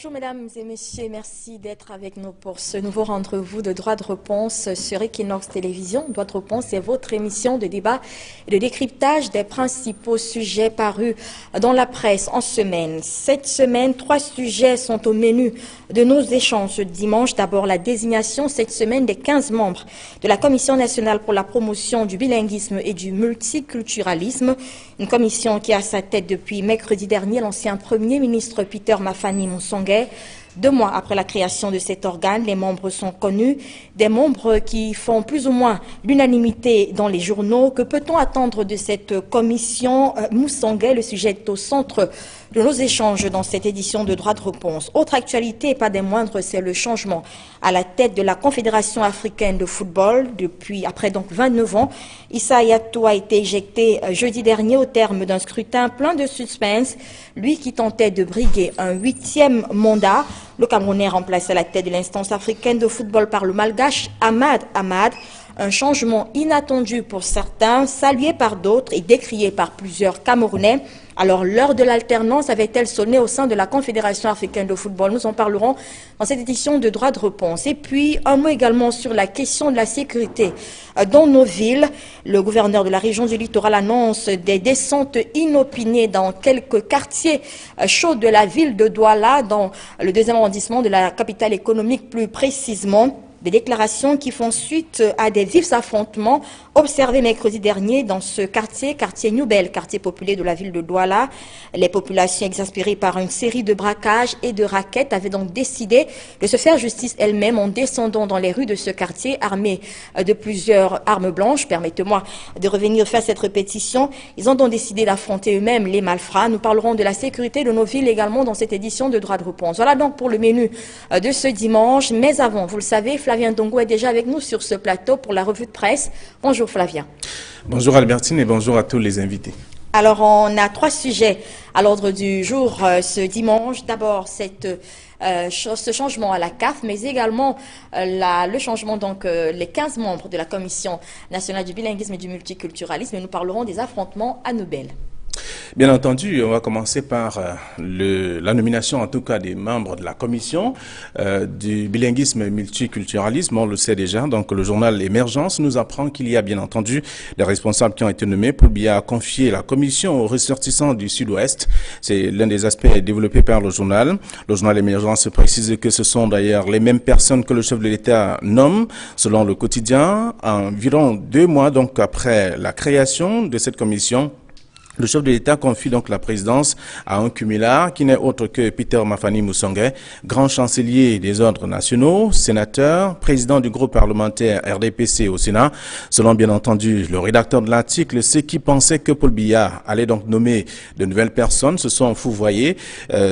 Bonjour mesdames et messieurs, merci d'être avec nous pour ce nouveau rendez-vous de Droit de réponse sur Equinox Télévision. Droit de réponse, c'est votre émission de débat et de décryptage des principaux sujets parus dans la presse en semaine. Cette semaine, 3 sujets sont au menu de nos échanges ce dimanche. D'abord, la désignation cette semaine des 15 membres de la Commission nationale pour la promotion du bilinguisme et du multiculturalisme. Une commission qui a à sa tête depuis mercredi dernier l'ancien Premier ministre Peter Mafani Moussongué. 2 mois après la création de cet organe, les membres sont connus, des membres qui font plus ou moins l'unanimité dans les journaux. Que peut-on attendre de cette commission Moussongué? Le sujet est au centre de nos échanges dans cette édition de Droit de réponse. Autre actualité, et pas des moindres, c'est le changement à la tête de la Confédération africaine de football. Après 29 ans, Issa Hayatou a été éjecté jeudi dernier au terme d'un scrutin plein de suspense. Lui qui tentait de briguer un 8e mandat. Le Camerounais remplace à la tête de l'instance africaine de football par le malgache Ahmad Ahmad. Un changement inattendu pour certains, salué par d'autres et décrié par plusieurs Camerounais. Alors, l'heure de l'alternance avait-elle sonné au sein de la Confédération africaine de football? Nous en parlerons dans cette édition de Droit de réponse. Et puis, un mot également sur la question de la sécurité dans nos villes. Le gouverneur de la région du littoral annonce des descentes inopinées dans quelques quartiers chauds de la ville de Douala, dans le 2e arrondissement de la capitale économique plus précisément. Des déclarations qui font suite à des vifs affrontements observés mercredi dernier dans ce quartier Noubel, quartier populaire de la ville de Douala. Les populations exaspérées par une série de braquages et de rackets avaient donc décidé de se faire justice elles-mêmes en descendant dans les rues de ce quartier armés de plusieurs armes blanches. Permettez-moi de revenir faire cette répétition. Ils ont donc décidé d'affronter eux-mêmes les malfrats. Nous parlerons de la sécurité de nos villes également dans cette édition de Droit de réponse. Voilà donc pour le menu de ce dimanche. Mais avant, vous le savez, Flavien Dongo est déjà avec nous sur ce plateau pour la revue de presse. Bonjour Flavien. Bonjour Albertine et bonjour à tous les invités. Alors on a 3 sujets à l'ordre du jour ce dimanche. D'abord ce changement à la CAF, mais également le changement les 15 membres de la Commission nationale du bilinguisme et du multiculturalisme. Et nous parlerons des affrontements à Noubel. Bien entendu, on va commencer par la nomination en tout cas des membres de la commission du bilinguisme et multiculturalisme. On le sait déjà, donc le journal Émergence nous apprend qu'il y a bien entendu des responsables qui ont été nommés. Paul Biya a confié la commission aux ressortissants du Sud-Ouest. C'est l'un des aspects développés par le journal. Le journal Émergence précise que ce sont d'ailleurs les mêmes personnes que le chef de l'État nomme, selon le quotidien, environ 2 mois donc après la création de cette commission. Le chef de l'État confie donc la présidence à un cumulard qui n'est autre que Peter Mafani Moussongué, grand chancelier des ordres nationaux, sénateur, président du groupe parlementaire RDPC au Sénat. Selon bien entendu le rédacteur de l'article, ceux qui pensaient que Paul Biya allait donc nommer de nouvelles personnes se sont fouvoyés.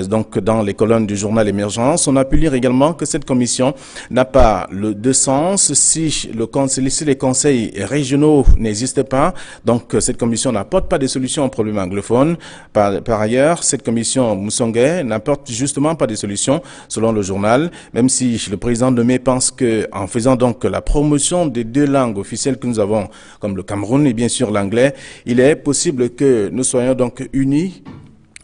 Donc dans les colonnes du journal Émergence, on a pu lire également que cette commission n'a pas de sens si les conseils régionaux n'existent pas. Donc cette commission n'apporte pas de solutions aux problème anglophone. Par ailleurs, cette commission Moussongué n'apporte justement pas de solution, selon le journal, même si le président nommé pense que, en faisant donc la promotion des 2 langues officielles que nous avons, comme le Cameroun et bien sûr l'anglais, il est possible que nous soyons donc unis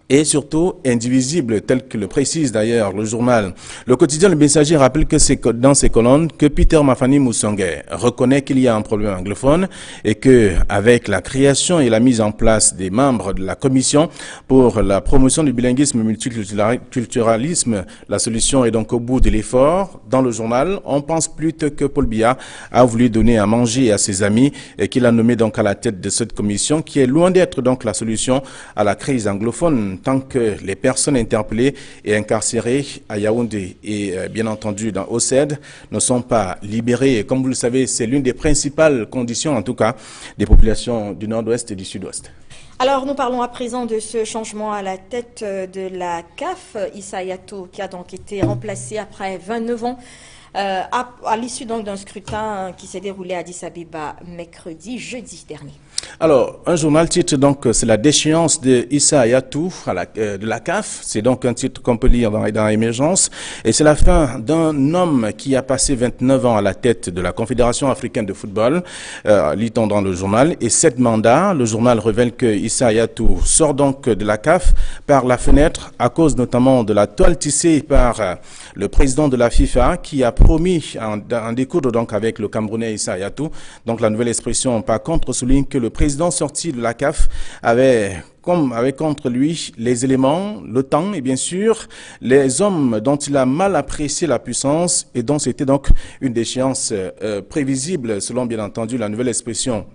et surtout indivisible, tel que le précise d'ailleurs le journal. Le quotidien Le Messager rappelle que c'est dans ses colonnes que Peter Mafani Moussongué reconnaît qu'il y a un problème anglophone et que avec la création et la mise en place des membres de la commission pour la promotion du bilinguisme et multiculturalisme, la solution est donc au bout de l'effort. Dans le journal, on pense plutôt que Paul Biya a voulu donner à manger à ses amis et qu'il a nommé donc à la tête de cette commission qui est loin d'être donc la solution à la crise anglophone, tant que les personnes interpellées et incarcérées à Yaoundé et bien entendu dans OCED ne sont pas libérées. Et comme vous le savez, c'est l'une des principales conditions en tout cas des populations du Nord-Ouest et du Sud-Ouest. Alors nous parlons à présent de ce changement à la tête de la CAF. Issa Hayatou qui a donc été remplacé après 29 ans. À l'issue donc d'un scrutin qui s'est déroulé à Addis Abeba jeudi dernier. Alors, un journal titre donc c'est la déchéance de Issa Hayatou de la CAF. C'est donc un titre qu'on peut lire dans Émergence. Et c'est la fin d'un homme qui a passé 29 ans à la tête de la Confédération africaine de football, lit-on dans le journal, et 7 mandats. Le journal révèle que Issa Hayatou sort donc de la CAF par la fenêtre à cause notamment de la toile tissée par le président de la FIFA qui a promis en découdre donc avec le Camerounais Issa Hayatou. Donc la nouvelle expression par contre souligne que le président sorti de la CAF avait contre lui les éléments, le temps et bien sûr les hommes dont il a mal apprécié la puissance et dont c'était donc une déchéance prévisible selon bien entendu la nouvelle expression.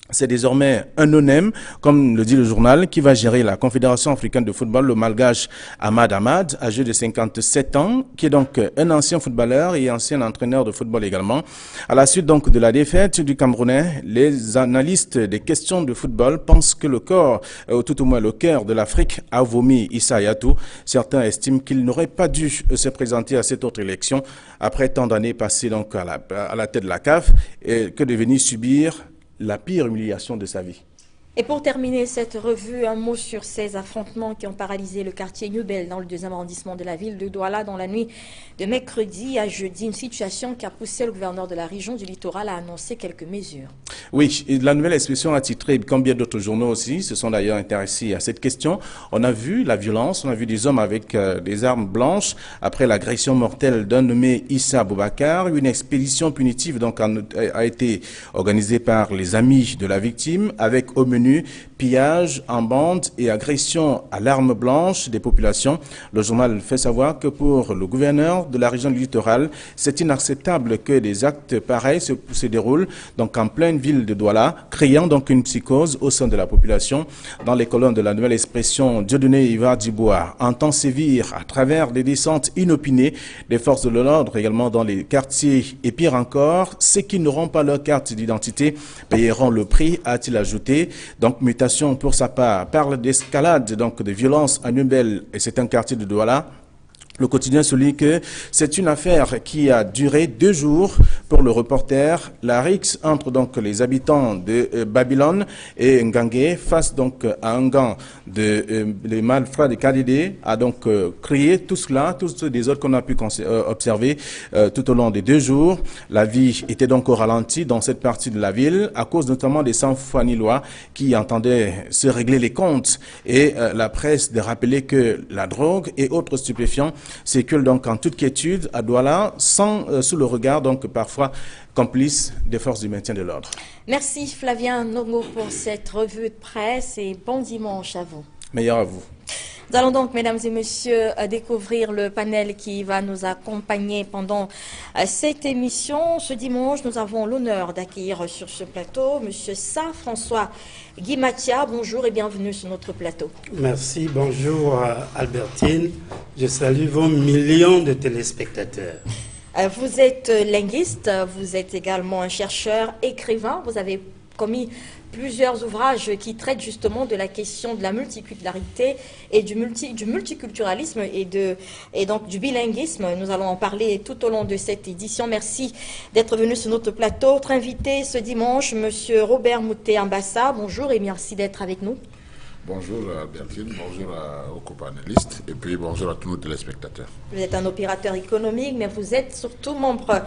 C'est désormais un non-name, comme le dit le journal, qui va gérer la Confédération africaine de football, le malgache Ahmad Ahmad, âgé de 57 ans, qui est donc un ancien footballeur et ancien entraîneur de football également. À la suite donc de la défaite du Camerounais, les analystes des questions de football pensent que le corps, ou tout au moins le cœur de l'Afrique a vomi Issa Hayatou. Certains estiment qu'il n'aurait pas dû se présenter à cette autre élection après tant d'années passées donc à la tête de la CAF et que de venir subir la pire humiliation de sa vie. Et pour terminer cette revue, un mot sur ces affrontements qui ont paralysé le quartier Nubel dans le 2e arrondissement de la ville de Douala dans la nuit de mercredi à jeudi. Une situation qui a poussé le gouverneur de la région du littoral à annoncer quelques mesures. Oui, et la nouvelle expression a titré, comme bien d'autres journaux aussi, se sont d'ailleurs intéressés à cette question. On a vu la violence, on a vu des hommes avec des armes blanches après l'agression mortelle d'un nommé Issa Boubacar. Une expédition punitive donc a été organisée par les amis de la victime avec au menu pillage en bande et agression à l'arme blanche des populations. Le journal fait savoir que pour le gouverneur de la région du littoral, c'est inacceptable que des actes pareils se déroulent donc en pleine ville de Douala, créant donc une psychose au sein de la population. Dans les colonnes de la nouvelle expression, Dieudonné Ivar Dibois entend sévir à travers des descentes inopinées des forces de l'ordre également dans les quartiers. Et pire encore, ceux qui n'auront pas leur carte d'identité payeront le prix, a-t-il ajouté. Donc, Mutation, pour sa part, parle d'escalade, donc de violence à Nubel, et c'est un quartier de Douala. Le quotidien souligne que c'est une affaire qui a duré 2 jours pour le reporter. La rixe entre donc les habitants de Babylone et Ngangé face donc à un gang de malfrats de KDD a donc créé tout cela, tous ce désordre qu'on a pu observer tout au long des 2 jours. La vie était donc au ralenti dans cette partie de la ville à cause notamment des sans-foi-ni-loi qui entendaient se régler les comptes et la presse de rappeler que la drogue et autres stupéfiants circule donc en toute quiétude à Douala, sous le regard donc parfois complice des forces du maintien de l'ordre. Merci Flavien Nongo pour cette revue de presse et bon dimanche à vous. Meilleur à vous. Nous allons donc, mesdames et messieurs, découvrir le panel qui va nous accompagner pendant cette émission. Ce dimanche, nous avons l'honneur d'accueillir sur ce plateau M. François Guimatia. Bonjour et bienvenue sur notre plateau. Merci, bonjour Albertine. Je salue vos millions de téléspectateurs. Vous êtes linguiste, vous êtes également un chercheur, écrivain. Vous avez commis plusieurs ouvrages qui traitent justement de la question de la multiculturalité et du multiculturalisme et donc du bilinguisme. Nous allons en parler tout au long de cette édition. Merci d'être venu sur notre plateau. Notre invité ce dimanche, M. Robert Mouté Ambassa. Bonjour et merci d'être avec nous. Bonjour Albertine, bonjour aux copanélistes et puis bonjour à tous nos téléspectateurs. Vous êtes un opérateur économique, mais vous êtes surtout membre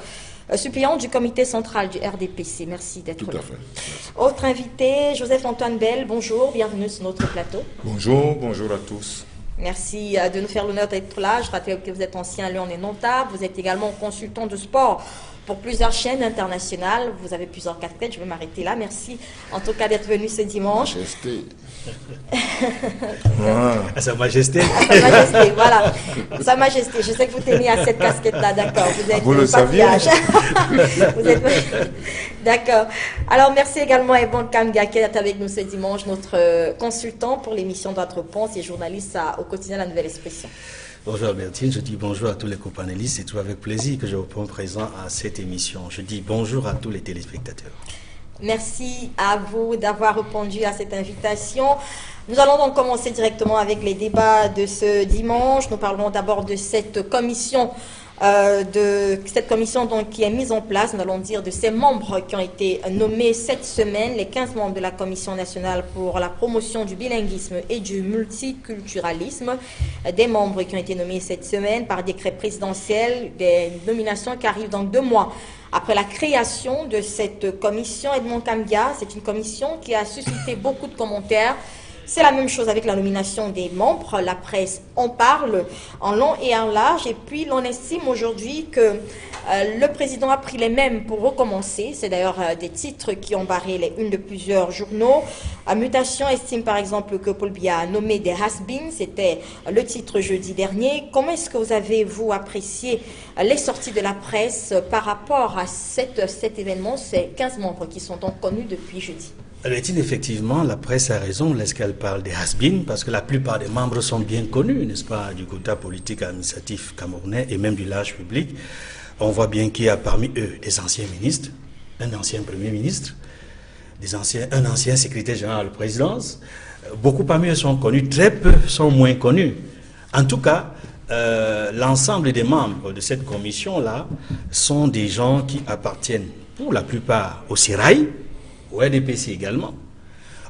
suppléant du comité central du RDPC. Merci d'être là. Tout à fait. Merci. Autre invité, Joseph-Antoine Bell. Bonjour, bienvenue sur notre plateau. Bonjour, bonjour à tous. Merci de nous faire l'honneur d'être là. Je rappelle que vous êtes ancien Lion et Notable. Vous êtes également consultant de sport pour plusieurs chaînes internationales. Vous avez plusieurs casquettes. Je vais m'arrêter là. Merci en tout cas d'être venu ce dimanche. Majesté. À Sa Majesté. À Sa Majesté, voilà. Sa Majesté. Je sais que vous tenez à cette casquette-là, d'accord. Vous êtes vous le saviez. Vous êtes... D'accord. Alors, merci également à Evan Kamga qui est avec nous ce dimanche, notre consultant pour l'émission Droit de Réponse et journaliste au quotidien La Nouvelle Expression. Bonjour Albertine, je dis bonjour à tous les copanélistes. C'est toujours avec plaisir que je vous prends présent à cette émission. Je dis bonjour à tous les téléspectateurs. Merci à vous d'avoir répondu à cette invitation. Nous allons donc commencer directement avec les débats de ce dimanche. Nous parlons d'abord de cette commission de cette commission donc, qui est mise en place, nous allons dire, de ces membres qui ont été nommés cette semaine, les 15 membres de la Commission nationale pour la promotion du bilinguisme et du multiculturalisme, des membres qui ont été nommés cette semaine par décret présidentiel, des nominations qui arrivent dans 2 mois. Après la création de cette commission, Edmond Kambia, c'est une commission qui a suscité beaucoup de commentaires. C'est la même chose avec la nomination des membres. La presse en parle en long et en large. Et puis, l'on estime aujourd'hui que le président a pris les mêmes pour recommencer. C'est d'ailleurs des titres qui ont barré les unes de plusieurs journaux. Mutation estime par exemple que Paul Biya a nommé des has-beens. C'était le titre jeudi dernier. Comment est-ce que vous avez, vous, apprécié les sorties de la presse par rapport à cet événement, ces 15 membres qui sont donc connus depuis jeudi? Effectivement, la presse a raison lorsqu'elle parle des has-beens, parce que la plupart des membres sont bien connus, n'est-ce pas, du côté politique et administratif camerounais et même du large public. On voit bien qu'il y a parmi eux des anciens ministres, un ancien premier ministre, un ancien secrétaire général de la présidence. Beaucoup parmi eux sont connus, très peu sont moins connus. En tout cas, l'ensemble des membres de cette commission-là sont des gens qui appartiennent pour la plupart au Sérail, au RDPC également.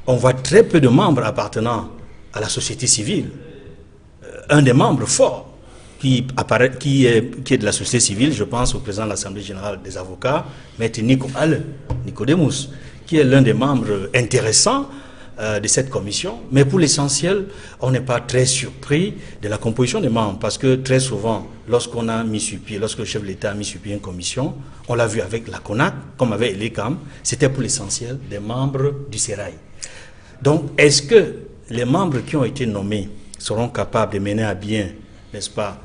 On voit très peu de membres appartenant à la société civile. Un des membres forts qui est de la société civile, je pense au président de l'Assemblée générale des avocats, Maître Nicodemus, qui est l'un des membres intéressants de cette commission. Mais pour l'essentiel, on n'est pas très surpris de la composition des membres, parce que très souvent, lorsque le chef de l'État a mis sur pied une commission, on l'a vu avec la CONAC, comme avec l'ECAM, c'était pour l'essentiel des membres du Sérail. Donc, est-ce que les membres qui ont été nommés seront capables de mener à bien, n'est-ce pas,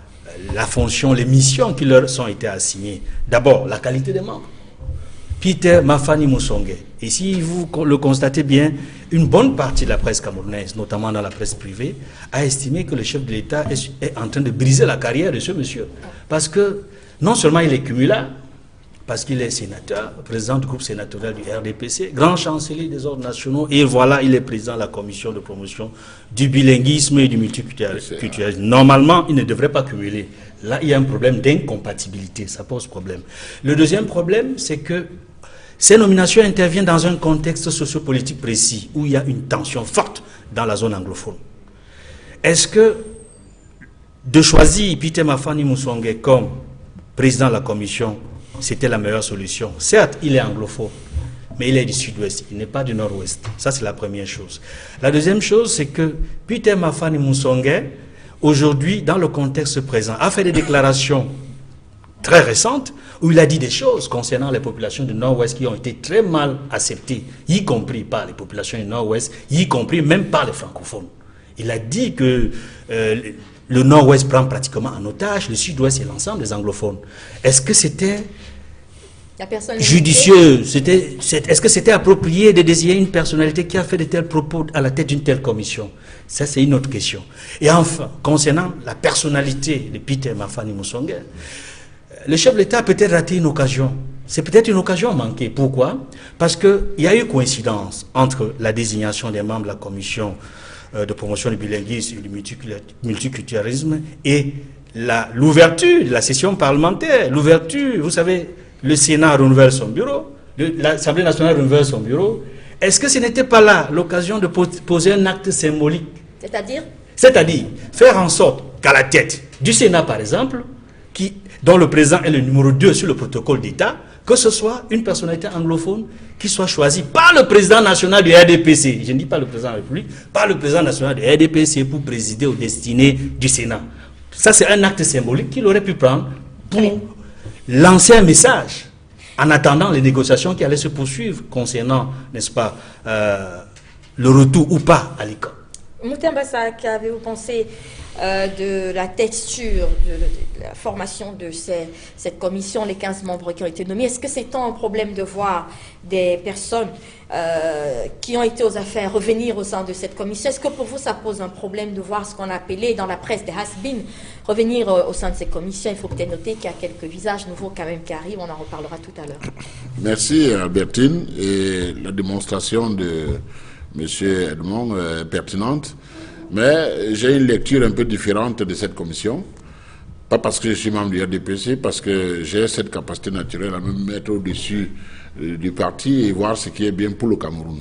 la fonction, les missions qui leur sont été assignées? D'abord, la qualité des membres. Peter Mafani Musonge. Et si vous le constatez bien, une bonne partie de la presse camerounaise, notamment dans la presse privée, a estimé que le chef de l'État est en train de briser la carrière de ce monsieur. Parce que non seulement il est cumulard, parce qu'il est sénateur, président du groupe sénatorial du RDPC, grand chancelier des ordres nationaux, et voilà, il est président de la commission de promotion du bilinguisme et du multiculturalisme. Normalement, il ne devrait pas cumuler. Là, il y a un problème d'incompatibilité, ça pose problème. Le deuxième problème, c'est que ces nominations interviennent dans un contexte sociopolitique précis, où il y a une tension forte dans la zone anglophone. Est-ce que de choisir Peter Mafani Musonge comme président de la commission, c'était la meilleure solution? Certes, il est anglophone, mais il est du sud-ouest, il n'est pas du nord-ouest. Ça, c'est la première chose. La deuxième chose, c'est que Peter Mafani Musonge, aujourd'hui, dans le contexte présent, a fait des déclarations très récentes où il a dit des choses concernant les populations du nord-ouest qui ont été très mal acceptées, y compris par les populations du nord-ouest, y compris même par les francophones. Il a dit que le nord-ouest prend pratiquement en otage le sud-ouest et l'ensemble des anglophones. Est-ce que c'était judicieux? Est-ce que c'était approprié de désigner une personnalité qui a fait de tels propos à la tête d'une telle commission? Ça, c'est une autre question. Et enfin, concernant la personnalité de Peter Mafani Musonge, le chef de l'État a peut-être raté une occasion. C'est peut-être une occasion manquée. Pourquoi? Parce qu'il y a eu coïncidence entre la désignation des membres de la commission de promotion du bilinguisme et du multiculturalisme et l'ouverture de la session parlementaire. L'ouverture, vous savez, le Sénat renouvelle son bureau, l'Assemblée nationale renouvelle son bureau. Est-ce que ce n'était pas là l'occasion de poser un acte symbolique? C'est-à-dire faire en sorte qu'à la tête du Sénat, par exemple, dont le président est le numéro 2 sur le protocole d'État, que ce soit une personnalité anglophone qui soit choisie par le président national du RDPC, je ne dis pas le président de la République, par le président national du RDPC pour présider aux destinées du Sénat. Ça, c'est un acte symbolique qu'il aurait pu prendre pour lancer un message en attendant les négociations qui allaient se poursuivre concernant, n'est-ce pas, le retour ou pas à l'ICA. Moutemba, qu'avez-vous pensé de la texture, de la formation de cette commission, les 15 membres qui ont été nommés? Est-ce que c'est tant un problème de voir des personnes qui ont été aux affaires revenir au sein de cette commission? Est-ce que pour vous, ça pose un problème de voir ce qu'on a appelé dans la presse des has-beens revenir au sein de ces commissions? Il faut peut-être noter qu'il y a quelques visages nouveaux quand même qui arrivent, on en reparlera tout à l'heure. Merci Albertine, et la démonstration de M. Edmond pertinente, mais j'ai une lecture un peu différente de cette commission. Pas parce que je suis membre du RDPC, parce que j'ai cette capacité naturelle à me mettre au-dessus du parti et voir ce qui est bien pour le Cameroun.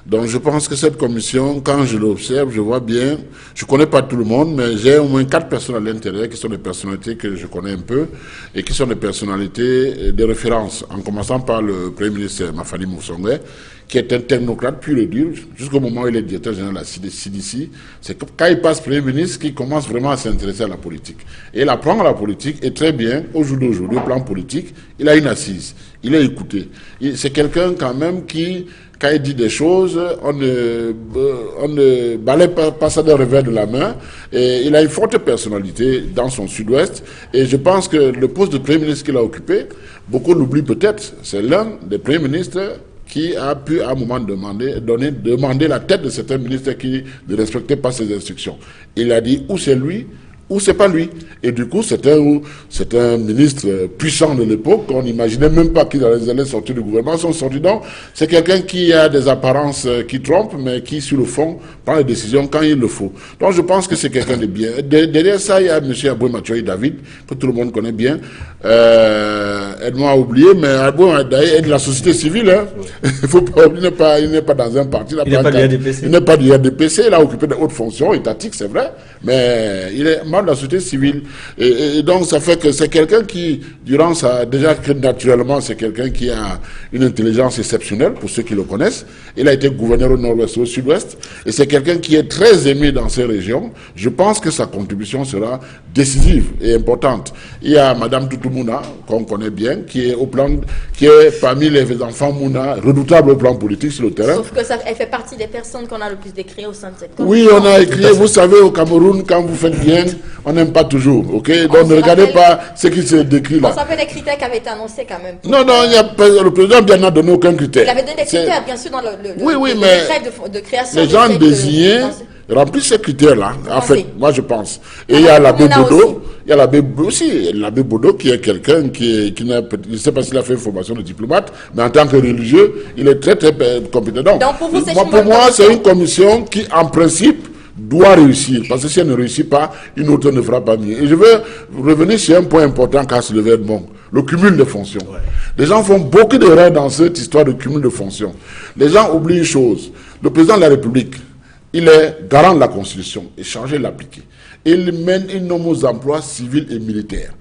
Donc je pense que cette commission, quand je l'observe, je vois bien, je ne connais pas tout le monde, mais j'ai au moins 4 personnes à l'intérieur qui sont des personnalités que je connais un peu et qui sont des personnalités de référence, en commençant par le Premier ministre Mafani Moussongwe, qui est un technocrate pur et dur, jusqu'au moment où il est directeur général de la CDC. C'est quand il passe Premier ministre qu'il commence vraiment à s'intéresser à la politique. Et il apprend à la politique, et très bien, au jour d'aujourd'hui, au plan politique, il a une assise, il est écouté. C'est quelqu'un quand même qui, quand il dit des choses, on ne balaye pas ça d'un revers de la main. Et il a une forte personnalité dans son sud-ouest. Et je pense que le poste de Premier ministre qu'il a occupé, beaucoup l'oublient peut-être, c'est l'un des premiers ministres qui a pu à un moment demander la tête de certains ministres qui ne respectaient pas ses instructions. Il a dit ou c'est lui, ou c'est pas lui. Et du coup, c'est un ministre puissant de l'époque, qu'on n'imaginait même pas qu'il allait sortir du gouvernement. Son sortant, c'est quelqu'un qui a des apparences qui trompent, mais qui, sur le fond, prend les décisions quand il le faut. Donc, je pense que c'est quelqu'un de bien. Derrière ça, il y a M. Aboué Mathieu David, que tout le monde connaît bien. Aide-moi à oublier, mais Aboué est de la société civile. Hein. Il faut pas, il n'est pas dans un parti. Il n'est pas du RDPC. Il n'est pas du RDPC. Il a occupé de hautes fonctions étatiques, c'est vrai, mais il est de la société civile. Et donc, ça fait que c'est quelqu'un qui, durant sa... Déjà, naturellement, c'est quelqu'un qui a une intelligence exceptionnelle, pour ceux qui le connaissent. Il a été gouverneur au nord-ouest et au sud-ouest. Et c'est quelqu'un qui est très aimé dans ces régions. Je pense que sa contribution sera décisive et importante. Il y a Madame Toutou Mouna, qu'on connaît bien, qui est parmi les enfants Mouna, redoutable au plan politique sur le terrain. Sauf que elle fait partie des personnes qu'on a le plus décriées au sein de cette commission. Oui, on a écrit, vous savez, au Cameroun, quand vous faites bien, on n'aime pas toujours, ok? Donc ne regardez pas ce qui se décrit là. On s'appelle les critères qui avaient été annoncés quand même. Non, le président bien n'a donné aucun critère. Il avait donné des critères, bien sûr, dans le mais décret de création. les gens désignés remplissent ces critères-là, en fait, moi je pense. Et il y a l'abbé Bodo, il y a l'abbé Bodo qui est quelqu'un qui n'a, je ne sais pas s'il a fait une formation de diplomate, mais en tant que religieux, il est très très compétent. Donc pour vous, pour moi, c'est une commission qui, en principe, doit réussir, parce que si elle ne réussit pas, une autre ne fera pas mieux. Et je veux revenir sur un point important qu'a soulevé Edmond, le cumul de fonctions. Ouais. Les gens font beaucoup d'erreurs dans cette histoire de cumul de fonctions. Les gens oublient une chose, le président de la République, il est garant de la Constitution et chargé de l'appliquer. Il mène une nomme aux emplois civils et militaires.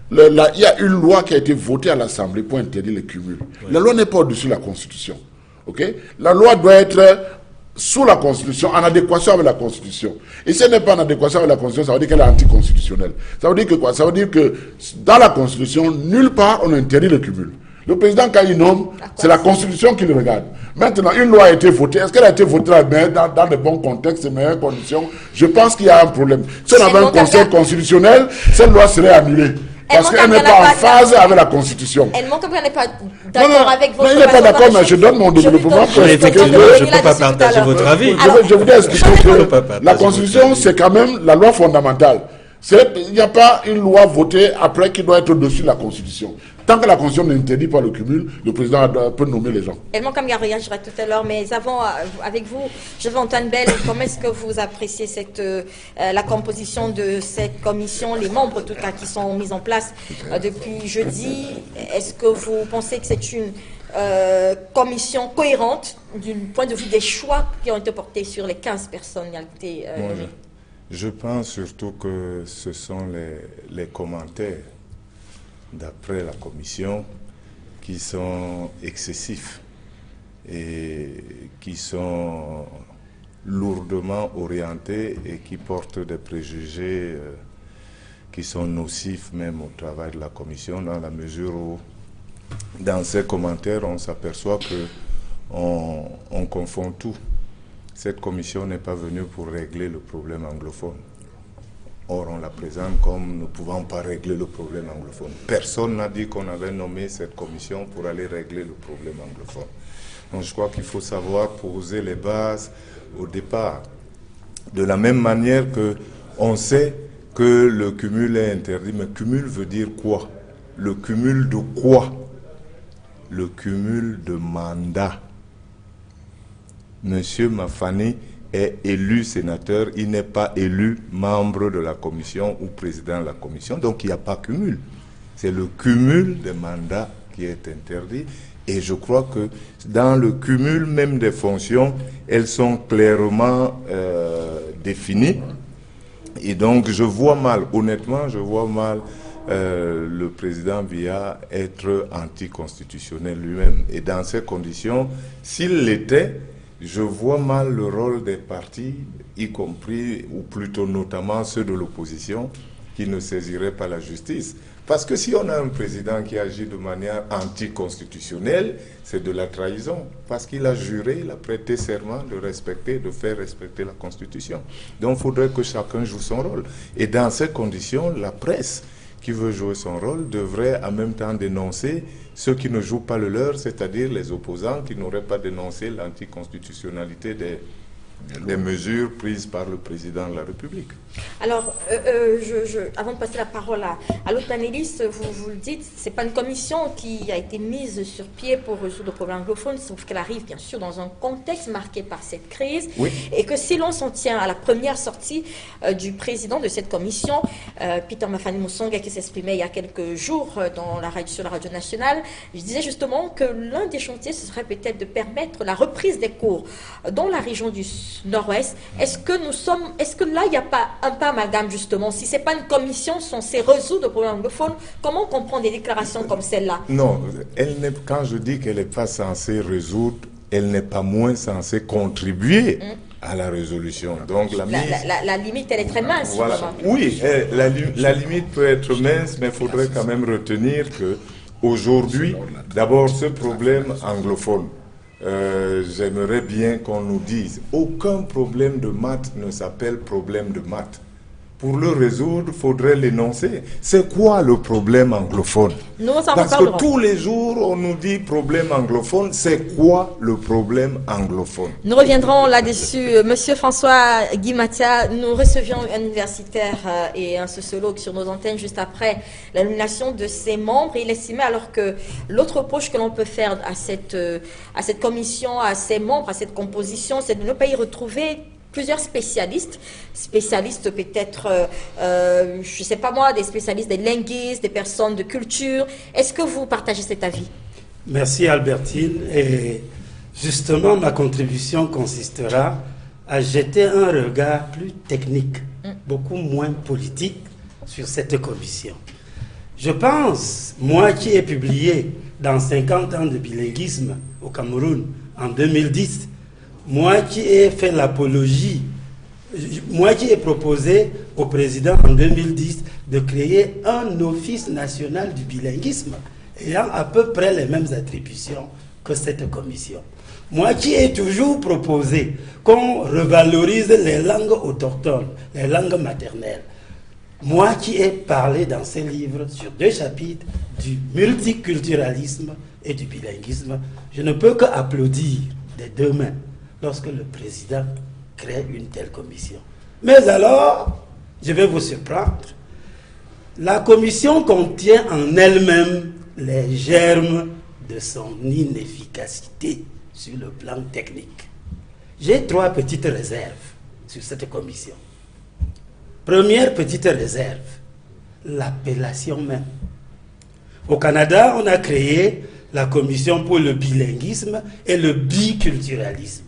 Il y a une loi qui a été votée à l'Assemblée pour interdire le cumul. Ouais. La loi n'est pas au-dessus de la Constitution. Okay? La loi doit être sous la Constitution, en adéquation avec la Constitution. Et si elle n'est pas en adéquation avec la Constitution, ça veut dire qu'elle est anticonstitutionnelle. Ça veut dire que quoi? Ça veut dire que dans la Constitution, nulle part on interdit le cumul. Le président, quand il nomme, c'est la Constitution qui le regarde. Maintenant, une loi a été votée. Est-ce qu'elle a été votée dans de bons contextes, de meilleures conditions? Je pense qu'il y a un problème. Si on avait un conseil constitutionnel, cette loi serait annulée. Parce qu'elle n'est pas en phase avec la Constitution. Elle montre qu'elle n'est pas d'accord avec votre... Mais il n'est pas d'accord, mais je donne mon développement pour expliquer. Je ne peux pas partager votre avis. Je voudrais expliquer que la Constitution, c'est quand même la loi fondamentale. Il n'y a pas une loi votée après qui doit être au-dessus de la Constitution. Tant que la Constitution n'interdit pas le cumul, le président peut nommer les gens. Edmond Kambia réagira tout à l'heure, mais avant, avec vous, je veux Antoine Bell, comment est-ce que vous appréciez la composition de cette commission, les membres en tout cas qui sont mis en place depuis jeudi? Est-ce que vous pensez que c'est une commission cohérente du point de vue des choix qui ont été portés sur les 15 personnalités Je pense surtout que ce sont les commentaires d'après la commission qui sont excessifs et qui sont lourdement orientés et qui portent des préjugés qui sont nocifs même au travail de la commission, dans la mesure où dans ces commentaires on s'aperçoit qu'on confond tout. Cette commission n'est pas venue pour régler le problème anglophone. Or, on la présente comme ne pouvant pas régler le problème anglophone. Personne n'a dit qu'on avait nommé cette commission pour aller régler le problème anglophone. Donc, je crois qu'il faut savoir poser les bases au départ. De la même manière qu'on sait que le cumul est interdit. Mais cumul veut dire quoi? Le cumul de quoi? Le cumul de mandat. Monsieur Mafani est élu sénateur, il n'est pas élu membre de la commission ou président de la commission. Donc il n'y a pas cumul. C'est le cumul des mandats qui est interdit. Et je crois que dans le cumul même des fonctions, elles sont clairement définies. Et donc je vois mal, honnêtement, je vois mal le président Biya être anticonstitutionnel lui-même. Et dans ces conditions, s'il l'était, je vois mal le rôle des partis, y compris, ou plutôt notamment ceux de l'opposition, qui ne saisiraient pas la justice. Parce que si on a un président qui agit de manière anticonstitutionnelle, c'est de la trahison. Parce qu'il a juré, il a prêté serment de respecter, de faire respecter la Constitution. Donc il faudrait que chacun joue son rôle. Et dans ces conditions, la presse qui veut jouer son rôle devrait en même temps dénoncer ceux qui ne jouent pas le leur, c'est-à-dire les opposants qui n'auraient pas dénoncé l'anticonstitutionnalité des mesures prises par le président de la République. Alors, avant de passer la parole à l'autre panéliste, vous le dites, ce n'est pas une commission qui a été mise sur pied pour résoudre le problème anglophone, sauf qu'elle arrive bien sûr dans un contexte marqué par cette crise, oui. Et que si l'on s'en tient à la première sortie du président de cette commission, Peter Mafani Musonga, qui s'exprimait il y a quelques jours sur la radio nationale, je disais justement que l'un des chantiers, ce serait peut-être de permettre la reprise des cours dans la région du Nord-Ouest. Est-ce que là, il n'y a pas un pas amalgame justement? Si ce n'est pas une commission censée résoudre le problème anglophone, comment comprendre des déclarations comme celle-là? Non, quand je dis qu'elle n'est pas censée résoudre, elle n'est pas moins censée contribuer à la résolution. Donc la limite, elle est très mince. Voilà. Oui, la limite peut être mince, mais il faudrait quand même retenir que aujourd'hui, d'abord ce problème anglophone, j'aimerais bien qu'on nous dise, aucun problème de maths ne s'appelle problème de maths. Pour le résoudre, il faudrait l'énoncer. C'est quoi le problème anglophone? Parce que tous les jours, on nous dit problème anglophone. C'est quoi le problème anglophone? Nous reviendrons là-dessus. Monsieur François Guimatia, nous recevions un universitaire et un sociologue sur nos antennes juste après la nomination de ses membres. Et il estimait alors que l'autre reproche que l'on peut faire à cette commission, à ses membres, à cette composition, c'est de ne pas y retrouver plusieurs spécialistes peut-être, je ne sais pas moi, des spécialistes, des linguistes, des personnes de culture. Est-ce que vous partagez cet avis? Merci Albertine. Et justement, ma contribution consistera à jeter un regard plus technique, beaucoup moins politique, sur cette commission. Je pense, moi qui ai publié dans 50 ans de bilinguisme au Cameroun en 2010, moi qui ai fait l'apologie, moi qui ai proposé au président en 2010 de créer un office national du bilinguisme ayant à peu près les mêmes attributions que cette commission. Moi qui ai toujours proposé qu'on revalorise les langues autochtones, les langues maternelles. Moi qui ai parlé dans ces livres sur 2 chapitres du multiculturalisme et du bilinguisme, je ne peux qu'applaudir des 2 mains lorsque le président crée une telle commission. Mais alors, je vais vous surprendre, la commission contient en elle-même les germes de son inefficacité sur le plan technique. J'ai 3 petites réserves sur cette commission. Première petite réserve, l'appellation même. Au Canada, on a créé la commission pour le bilinguisme et le biculturalisme.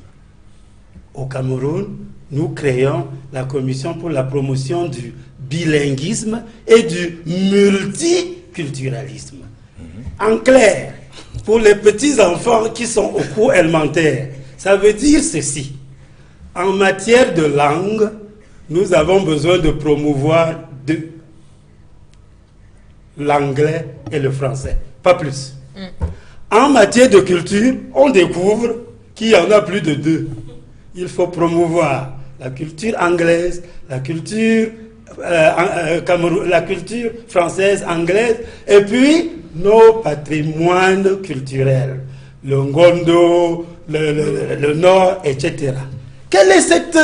Au Cameroun, nous créons la commission pour la promotion du bilinguisme et du multiculturalisme. En clair, pour les petits-enfants qui sont au cours élémentaire, ça veut dire ceci. En matière de langue, nous avons besoin de promouvoir 2. L'anglais et le français, pas plus. En matière de culture, on découvre qu'il y en a plus de 2. Il faut promouvoir la culture anglaise, la culture française, anglaise, et puis nos patrimoines culturels, le Ngondo, le Nord, etc. Quelle est cette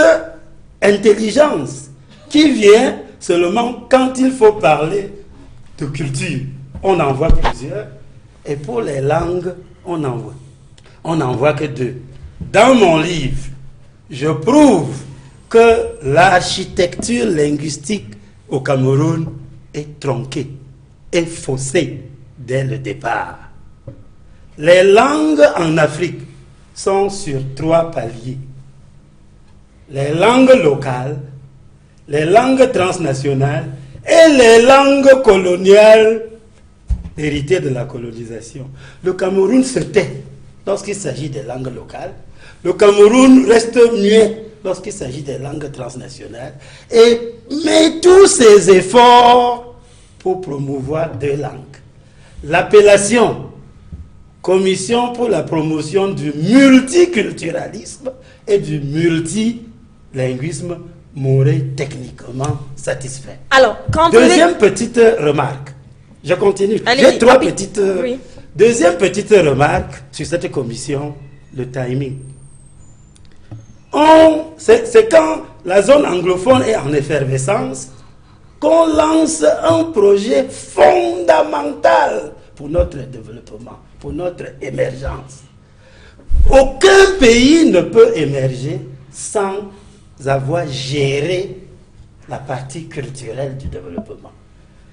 intelligence qui vient seulement quand il faut parler de culture? On en voit plusieurs, et pour les langues, on n'en voit que 2. Dans mon livre, je prouve que l'architecture linguistique au Cameroun est tronquée, est faussée dès le départ. Les langues en Afrique sont sur 3 paliers. Les langues locales, les langues transnationales et les langues coloniales héritées de la colonisation. Le Cameroun se tait lorsqu'il s'agit des langues locales. Le Cameroun reste muet lorsqu'il s'agit des langues transnationales et met tous ses efforts pour promouvoir 2 langues. L'appellation Commission pour la promotion du multiculturalisme et du multilinguisme m'aurait techniquement satisfait. Alors, Deuxième petite remarque. Je continue. J'ai 3 petites... Oui. Deuxième petite remarque sur cette commission, le timing. C'est quand la zone anglophone est en effervescence qu'on lance un projet fondamental pour notre développement, pour notre émergence. Aucun pays ne peut émerger sans avoir géré la partie culturelle du développement.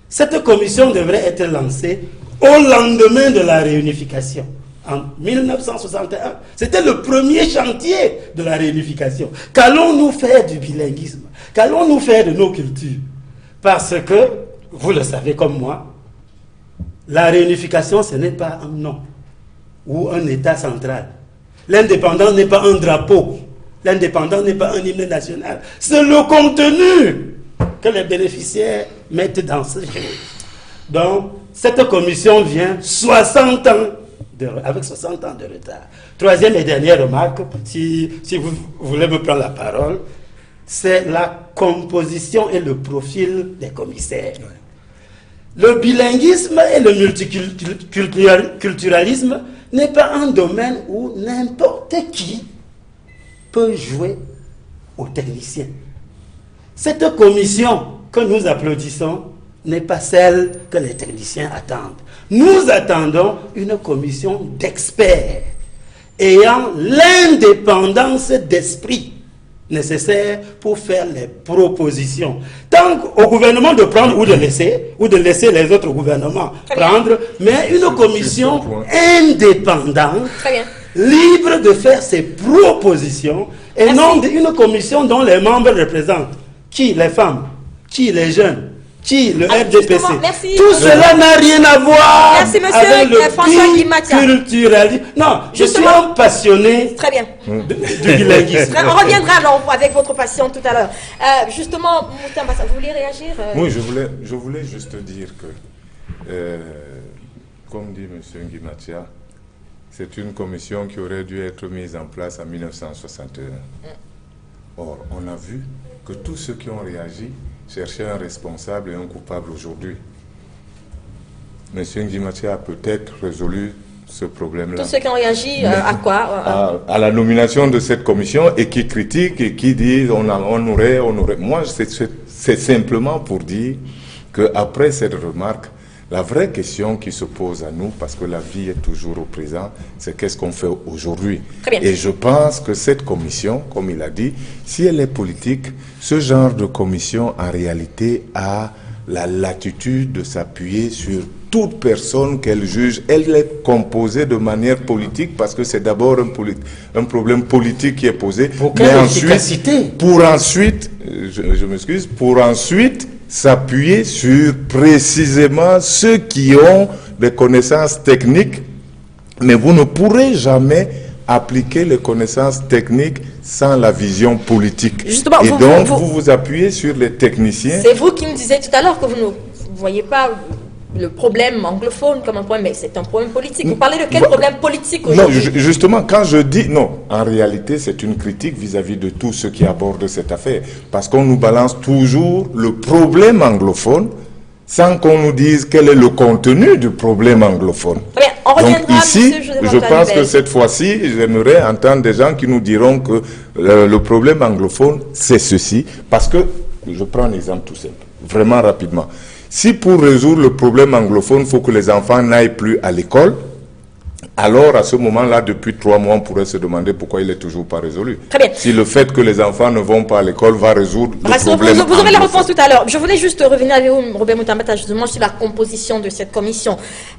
Cette commission devrait être lancée au lendemain de la réunification. En 1961, c'était le premier chantier de la réunification. Qu'allons-nous faire du bilinguisme? Qu'allons-nous faire de nos cultures? Parce que, vous le savez comme moi, la réunification, ce n'est pas un nom ou un État central. L'indépendance n'est pas un drapeau. L'indépendance n'est pas un hymne national. C'est le contenu que les bénéficiaires mettent dans ce jeu. Donc, cette commission vient 60 ans avec 60 ans de retard. Troisième et dernière remarque, si vous voulez me prendre la parole, c'est la composition et le profil des commissaires. Le bilinguisme et le multiculturalisme n'est pas un domaine où n'importe qui peut jouer aux techniciens. Cette commission que nous applaudissons n'est pas celle que les techniciens attendent. Nous attendons une commission d'experts ayant l'indépendance d'esprit nécessaire pour faire les propositions. Tant au gouvernement de prendre ou de laisser les autres gouvernements prendre, mais une commission indépendante, libre de faire ses propositions, et non une commission dont les membres représentent qui? Les femmes, qui? Les jeunes, qui? Le RDPC. Tout cela n'a rien à voir avec le culturalisme. Non, je suis un passionné du bilinguisme. On reviendra alors avec votre passion tout à l'heure. Justement, Moutamba, vous voulez réagir? Oui, je voulais juste dire que, comme dit M. Nguimatia, c'est une commission qui aurait dû être mise en place en 1961. Or, on a vu que tous ceux qui ont réagi cherchaient un responsable et un coupable aujourd'hui. M. Nguimatia a peut-être résolu ce problème-là. Tous ceux qui ont réagi à quoi? À la nomination de cette commission et qui critiquent et qui disent on aurait. Moi, c'est simplement pour dire qu'après cette remarque, la vraie question qui se pose à nous, parce que la vie est toujours au présent, c'est qu'est-ce qu'on fait aujourd'hui. Et je pense que cette commission, comme il a dit, si elle est politique, ce genre de commission, en réalité, a la latitude de s'appuyer sur toute personne qu'elle juge. Elle est composée de manière politique, parce que c'est d'abord un problème politique qui est posé. Mais ensuite, pour ensuite s'appuyer sur précisément ceux qui ont des connaissances techniques, mais vous ne pourrez jamais appliquer les connaissances techniques sans la vision politique. Justement, et donc, vous vous appuyez sur les techniciens. C'est vous qui me disiez tout à l'heure que vous ne voyez pas le problème anglophone comme un problème, mais c'est un problème politique. Vous parlez de quel problème politique aujourd'hui? Non, justement, quand je dis non, en réalité, c'est une critique vis-à-vis de tous ceux qui abordent cette affaire. Parce qu'on nous balance toujours le problème anglophone sans qu'on nous dise quel est le contenu du problème anglophone. Bien, on reviendra, donc ici, monsieur, je pense que cette fois-ci, j'aimerais entendre des gens qui nous diront que le problème anglophone, c'est ceci. Parce que, je prends un exemple tout simple, vraiment rapidement. Si pour résoudre le problème anglophone, il faut que les enfants n'aillent plus à l'école, alors à ce moment-là, depuis 3 mois, on pourrait se demander pourquoi il n'est toujours pas résolu. Très bien. Si le fait que les enfants ne vont pas à l'école va résoudre le problème. Vous aurez la réponse tout à l'heure. Je voulais juste revenir avec vous, Robert Mutambata, justement sur la composition de cette commission.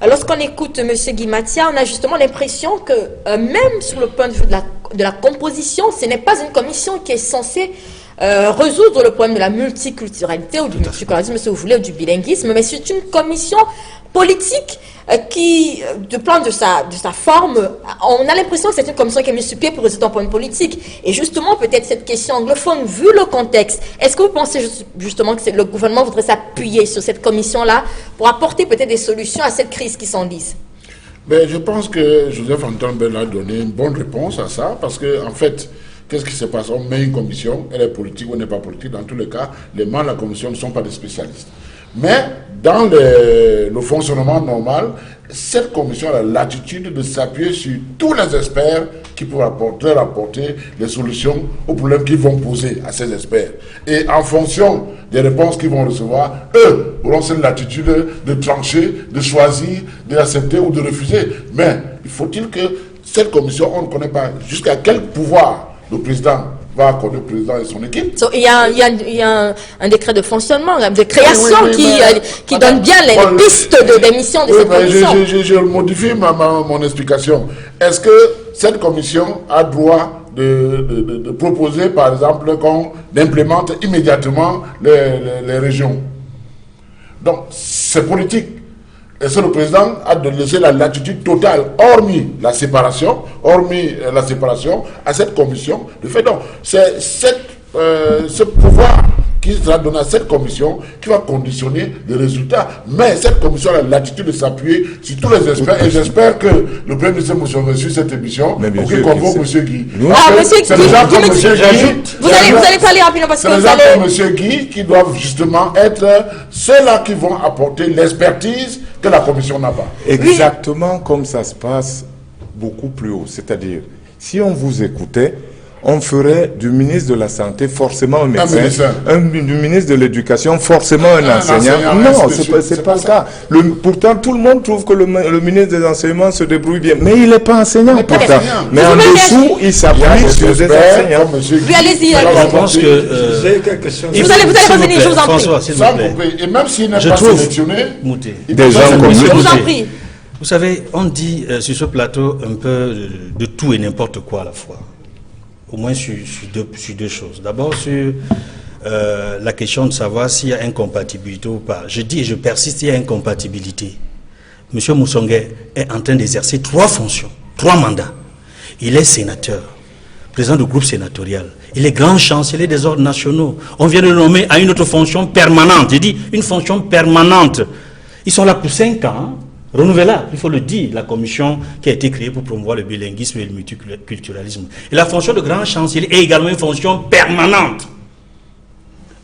Lorsqu'on écoute M. Guimatia, on a justement l'impression que même sur le point de vue de la composition, ce n'est pas une commission qui est censée résoudre le problème de la multiculturalité ou du multiculturalisme, si vous voulez, ou du bilinguisme, mais c'est une commission politique qui, de plan de sa forme, on a l'impression que c'est une commission qui est mise sur pied pour résoudre un problème politique. Et justement, peut-être cette question anglophone, vu le contexte, est-ce que vous pensez justement que le gouvernement voudrait s'appuyer sur cette commission-là pour apporter peut-être des solutions à cette crise qui s'enlise? Ben, je pense que Joseph Antoine Bell a donné une bonne réponse à ça, parce que en fait, qu'est-ce qui se passe? On met une commission, elle est politique ou elle n'est pas politique. Dans tous les cas, les membres de la commission ne sont pas des spécialistes. Mais dans le fonctionnement normal, cette commission a l'attitude de s'appuyer sur tous les experts qui pourraient apporter les solutions aux problèmes qu'ils vont poser à ces experts. Et en fonction des réponses qu'ils vont recevoir, eux auront cette latitude de trancher, de choisir, d'accepter ou de refuser. Mais il faut-il que cette commission, on ne connaît pas jusqu'à quel pouvoir le président va accorder le président et son équipe. Il y a un décret de fonctionnement, de création qui donne bien les pistes d'émission de cette commission. Je modifie mon explication. Est-ce que cette commission a droit de proposer, par exemple, qu'on implémente immédiatement les régions? Donc, c'est politique. Et c'est le président a de laisser la latitude totale, hormis la séparation, à cette commission de fait. Donc, c'est ce pouvoir qui sera donné à cette commission qui va conditionner les résultats. Mais cette commission a la latitude de s'appuyer sur tous les experts. Et j'espère que le Premier ministre Moussonga sur cette émission pour qu'il convoque M. Guy. C'est des gens comme M. Guy. Vous allez parler rapidement parce que vous allez... C'est des gens comme M. Guy qui doivent justement être ceux-là qui vont apporter l'expertise que la commission n'a pas. Exactement comme ça se passe beaucoup plus haut. C'est-à-dire, si on vous écoutait, on ferait du ministre de la Santé forcément un médecin, du ministre de l'Éducation forcément un enseignant. Non, c'est pas le cas. Pourtant, tout le monde trouve que le ministre des Enseignements se débrouille bien. Mais il n'est pas enseignant pourtant. Mais en dessous, il s'appuie sur des enseignants. Oui, allez-y. Je pense que... J'ai quelque chose. Vous allez revenir, je vous en prie. Et même s'il n'est pas sélectionné, des gens comme lui. Je vous en prie. Vous savez, on dit sur ce plateau un peu de tout et n'importe quoi à la fois. Au moins sur deux choses. D'abord sur la question de savoir s'il y a incompatibilité ou pas. Je dis et je persiste, il y a incompatibilité. M. Moussonga est en train d'exercer 3 fonctions, 3 mandats. Il est sénateur, président du groupe sénatorial. Il est grand chancelier des ordres nationaux. On vient de le nommer à une autre fonction permanente. J'ai dit une fonction permanente. Ils sont là pour 5 ans. Hein. Renouvelable, il faut le dire, la commission qui a été créée pour promouvoir le bilinguisme et le multiculturalisme. Et la fonction de grand chancelier est également une fonction permanente.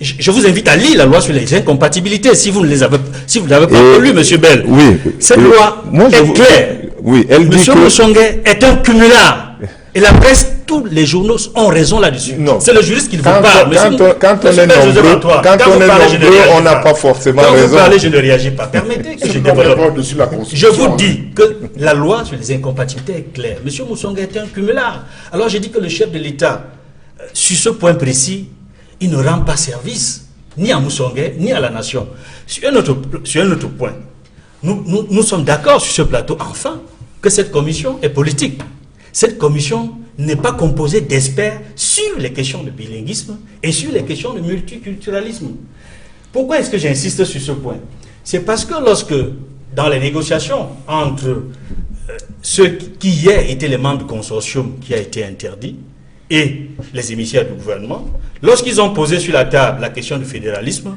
Je vous invite à lire la loi sur les incompatibilités, si vous ne l'avez pas lu, M. Bell. Oui. Cette loi est claire. Oui, elle dit M. Moussonga est un cumulard. Et la presse, tous les journaux ont raison là-dessus. C'est le juriste qui vous parle. Quand on est nombreux, on n'a pas forcément raison. Quand vous parlez, je ne réagis pas. Permettez que je développe. Je vous dis que la loi sur les incompatibilités est claire. M. Moussonga est un cumulard. Alors j'ai dit que le chef de l'État, sur ce point précis, il ne rend pas service ni à Moussonga, ni à la nation. Sur un autre point, nous sommes d'accord sur ce plateau, enfin, que cette commission est politique. Cette commission n'est pas composée d'experts sur les questions de bilinguisme et sur les questions de multiculturalisme. Pourquoi est-ce que j'insiste sur ce point? C'est parce que lorsque, dans les négociations entre ceux qui hier étaient les membres du consortium qui a été interdit et les émissaires du gouvernement, lorsqu'ils ont posé sur la table la question du fédéralisme,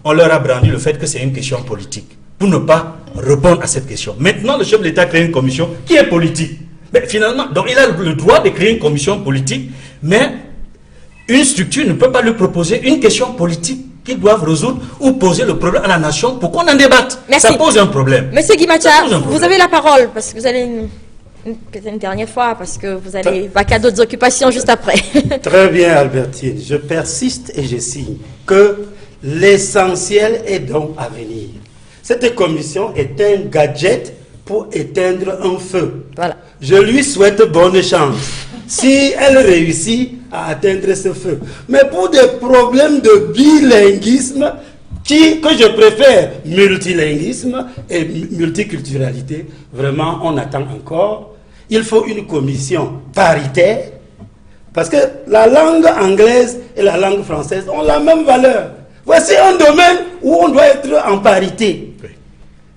on leur a brandi le fait que c'est une question politique, pour ne pas répondre à cette question. Maintenant, le chef de l'État crée une commission qui est politique. Mais finalement, donc il a le droit de créer une commission politique, mais une structure ne peut pas lui proposer une question politique qu'ils doivent résoudre ou poser le problème à la nation pour qu'on en débatte. Merci. Ça pose un problème. Monsieur Guimatia, vous avez la parole, parce que vous allez une dernière fois, parce que vous allez vaquer à d'autres occupations juste après. Très bien, Albertine. Je persiste et je signe que l'essentiel est donc à venir. Cette commission est un gadget pour éteindre un feu. Voilà. Je lui souhaite bonne chance si elle réussit à atteindre ce feu. Mais pour des problèmes de bilinguisme, que je préfère multilinguisme et multiculturalité, vraiment on attend encore. Il faut une commission paritaire, parce que la langue anglaise et la langue française ont la même valeur. Voici un domaine où on doit être en parité.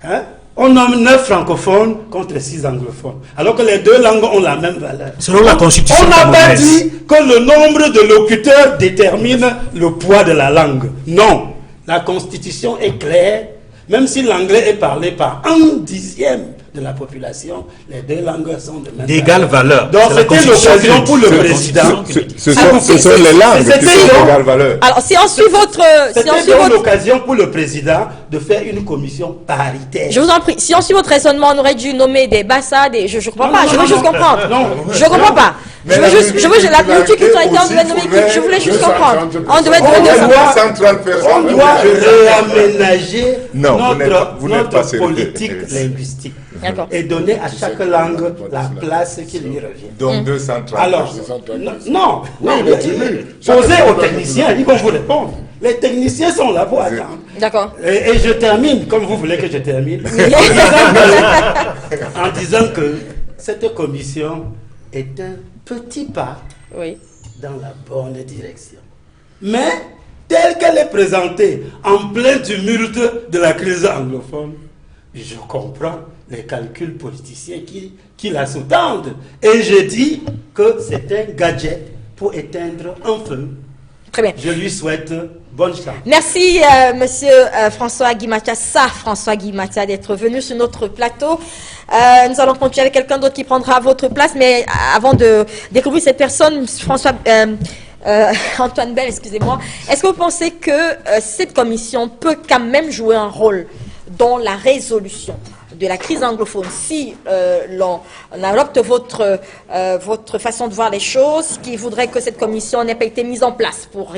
Hein? On nomme 9 francophones contre 6 anglophones, alors que les deux langues ont la même valeur. Selon la Constitution On n'a pas camerounaise. dit que le nombre de locuteurs détermine le poids de la langue. Non, la Constitution est claire. Même si l'anglais est parlé par 1/10 de la population, les deux langues sont de même D'égale valeur. Donc C'est la c'était Constitution l'occasion qui pour le dit. président. Ce sont les langues qui C'était sont donc- d'égale valeur. Alors, si on suit votre... C'était donc l'occasion pour le président de faire une commission paritaire. Je vous en prie, si on suit votre raisonnement, on aurait dû nommer des Bassa, des... Je comprends Non, pas, non, je veux non, juste non. comprendre. Non. Je comprends pas. Mais Je la veux juste, la multiculturalité, on devait nommer qui? faudrait Je voulais juste 230 comprendre. On devait On donner doit- 230 personnes. On doit réaménager Non, vous n'êtes pas- vous n'êtes pas notre sérieux. politique linguistique D'accord. et donner à chaque langue la place qui lui revient. Donc 230. Alors, non, continue. posez aux techniciens, ils vont vous répondre. Les techniciens sont là pour attendre. D'accord. Et je termine, comme vous voulez que je termine, en disant que cette commission est un petit pas Oui. dans la bonne direction. Mais, telle qu'elle est présentée, en plein tumulte de la crise anglophone, je comprends les calculs politiciens qui la sous-tendent. Et je dis que c'est un gadget pour éteindre un feu. Très bien. Je lui souhaite bonne chance. Merci, monsieur François Guimatia, François Guimatia, d'être venu sur notre plateau. Nous allons continuer avec quelqu'un d'autre qui prendra votre place, mais avant de découvrir cette personne, Antoine Bell, excusez-moi, est-ce que vous pensez que cette commission peut quand même jouer un rôle dans la résolution de la crise anglophone si on adopte votre façon de voir les choses, qui voudrait que cette commission n'ait pas été mise en place pour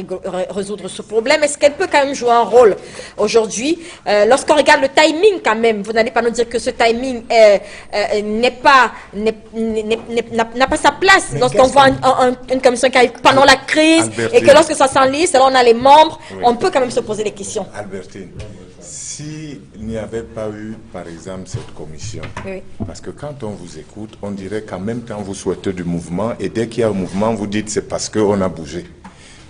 résoudre ce problème? Est-ce qu'elle peut quand même jouer un rôle aujourd'hui? Lorsqu'on regarde le timing quand même, vous n'allez pas nous dire que ce timing n'a pas sa place lorsqu'on voit une commission qui arrive pendant la crise, Albertine. et que lorsque ça s'enlise, là on a les membres, on peut quand même se poser des questions. Albertine, s'il n'y avait pas eu, par exemple, cette commission, Oui. parce que quand on vous écoute, on dirait qu'en même temps vous souhaitez du mouvement, et dès qu'il y a un mouvement, vous dites c'est parce qu'on a bougé.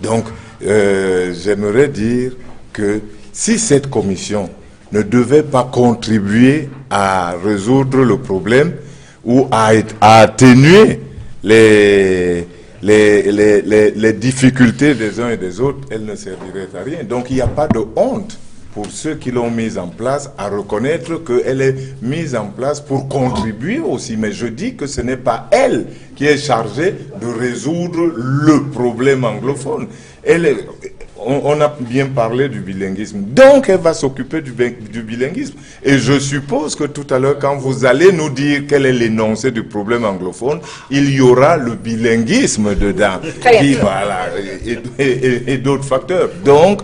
Donc, j'aimerais dire que si cette commission ne devait pas contribuer à résoudre le problème ou à atténuer les difficultés des uns et des autres, elle ne servirait à rien. Donc il n'y a pas de honte pour ceux qui l'ont mise en place à reconnaître qu'elle est mise en place pour contribuer aussi. Mais je dis que ce n'est pas elle qui est chargée de résoudre le problème anglophone. On a bien parlé du bilinguisme. Donc, elle va s'occuper du bilinguisme. Et je suppose que tout à l'heure, quand vous allez nous dire quel est l'énoncé du problème anglophone, il y aura le bilinguisme dedans. Très bien. Voilà, et d'autres facteurs. Donc,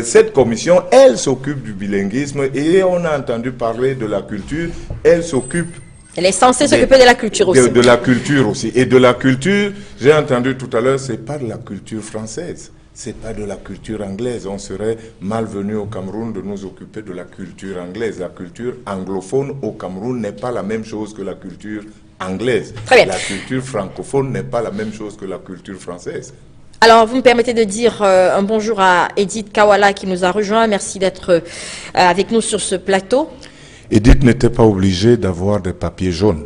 cette commission, elle s'occupe du bilinguisme et on a entendu parler de la culture. Elle s'occupe Elle est censée s'occuper de la culture aussi. de la culture aussi. Et de la culture, j'ai entendu tout à l'heure, c'est pas de la culture française. C'est pas de la culture anglaise. On serait malvenu au Cameroun de nous occuper de la culture anglaise. La culture anglophone au Cameroun n'est pas la même chose que la culture anglaise. Très bien. La culture francophone n'est pas la même chose que la culture française. Alors, vous me permettez de dire un bonjour à Edith Kawala qui nous a rejoint. Merci d'être avec nous sur ce plateau. Edith n'était pas obligée d'avoir des papiers jaunes.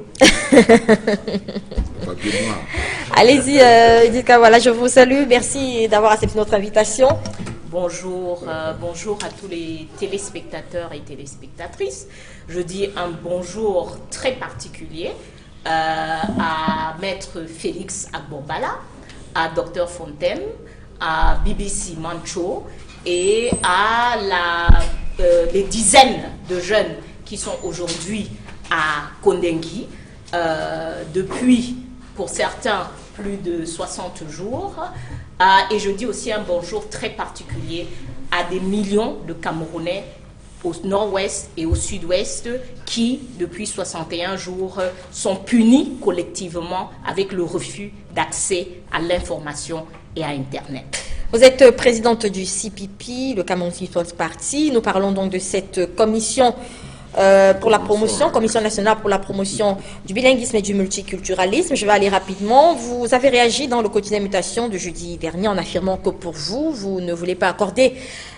Papier noir. Allez-y, Edith Kawala, je vous salue. Merci d'avoir accepté notre invitation. Bonjour, bonjour à tous les téléspectateurs et téléspectatrices. Je dis un bonjour très particulier à Maître Félix Agbombala, à Dr Fontaine, à BBC Mancho et à les dizaines de jeunes qui sont aujourd'hui à Kondengui depuis, pour certains, plus de 60 jours. Et je dis aussi un bonjour très particulier à des millions de Camerounais au nord-ouest et au sud-ouest qui, depuis 61 jours, sont punis collectivement avec le refus d'accès à l'information et à Internet. Vous êtes présidente du CPP, le Cameroun People's Party. Nous parlons donc de cette commission pour la promotion, Commission nationale pour la promotion du bilinguisme et du multiculturalisme. Je vais aller rapidement. Vous avez réagi dans le quotidien Mutation de jeudi dernier en affirmant que pour vous, vous ne voulez pas accorder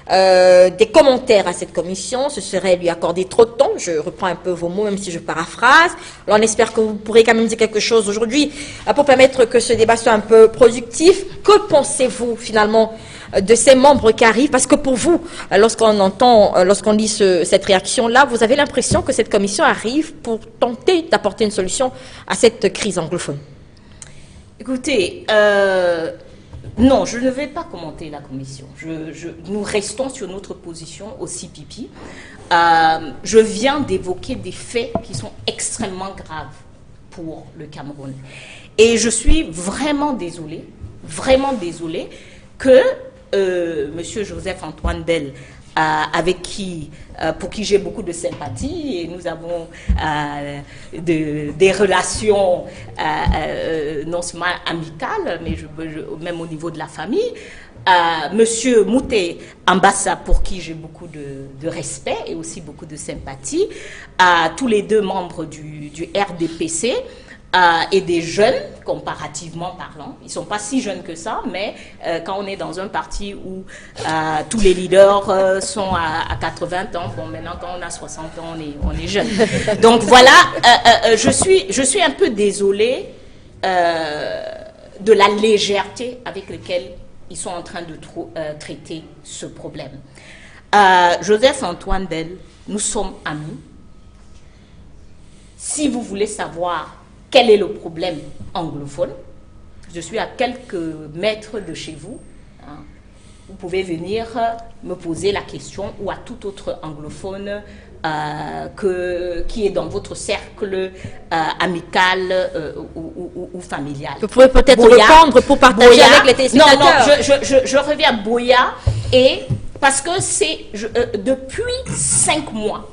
des commentaires à cette commission. Ce serait lui accorder trop de temps. Je reprends un peu vos mots, même si je paraphrase. Alors, on espère que vous pourrez quand même dire quelque chose aujourd'hui pour permettre que ce débat soit un peu productif. Que pensez-vous finalement de ces membres qui arrivent? Parce que pour vous, lorsqu'on lit cette réaction-là, vous avez l'impression que cette commission arrive pour tenter d'apporter une solution à cette crise anglophone. Écoutez, non, je ne vais pas commenter la commission. Nous restons sur notre position au CPP. Je viens d'évoquer des faits qui sont extrêmement graves pour le Cameroun. Et je suis vraiment désolée que Monsieur Joseph-Antoine Bell, pour qui j'ai beaucoup de sympathie, et nous avons des relations non seulement amicales, mais même au niveau de la famille. Monsieur Mouté Ambassa, pour qui j'ai beaucoup de respect et aussi beaucoup de sympathie, tous les deux membres du RDPC, et des jeunes, comparativement parlant. Ils ne sont pas si jeunes que ça, mais quand on est dans un parti où tous les leaders sont à 80 ans, bon, maintenant quand on a 60 ans, on est jeune. Donc voilà, je suis un peu désolée de la légèreté avec laquelle ils sont en train de traiter ce problème. Joseph-Antoine Bell, nous sommes amis. Si vous voulez savoir quel est le problème anglophone, je suis à quelques mètres de chez vous. Vous pouvez venir me poser la question, ou à tout autre anglophone qui est dans votre cercle amical ou familial. Vous pouvez peut-être répondre pour partager avec les téléspectateurs. Non, je reviens à Boya, et parce que c'est depuis 5 mois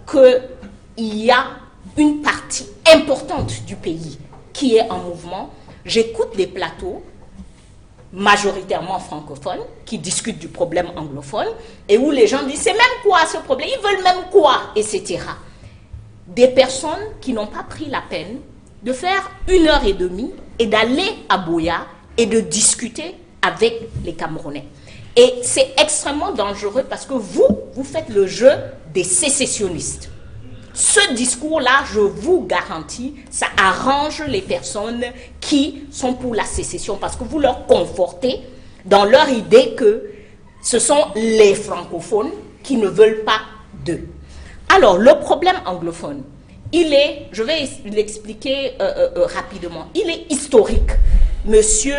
qu'il y a une partie importante du pays qui est en mouvement. J'écoute des plateaux majoritairement francophones qui discutent du problème anglophone et où les gens disent c'est même quoi ce problème, ils veulent même quoi, etc. Des personnes qui n'ont pas pris la peine de faire 1h30 et d'aller à Boya et de discuter avec les Camerounais. Et c'est extrêmement dangereux parce que vous faites le jeu des sécessionnistes. Ce discours-là, je vous garantis, ça arrange les personnes qui sont pour la sécession parce que vous leur confortez dans leur idée que ce sont les francophones qui ne veulent pas d'eux. Alors, le problème anglophone, je vais l'expliquer rapidement, il est historique. Monsieur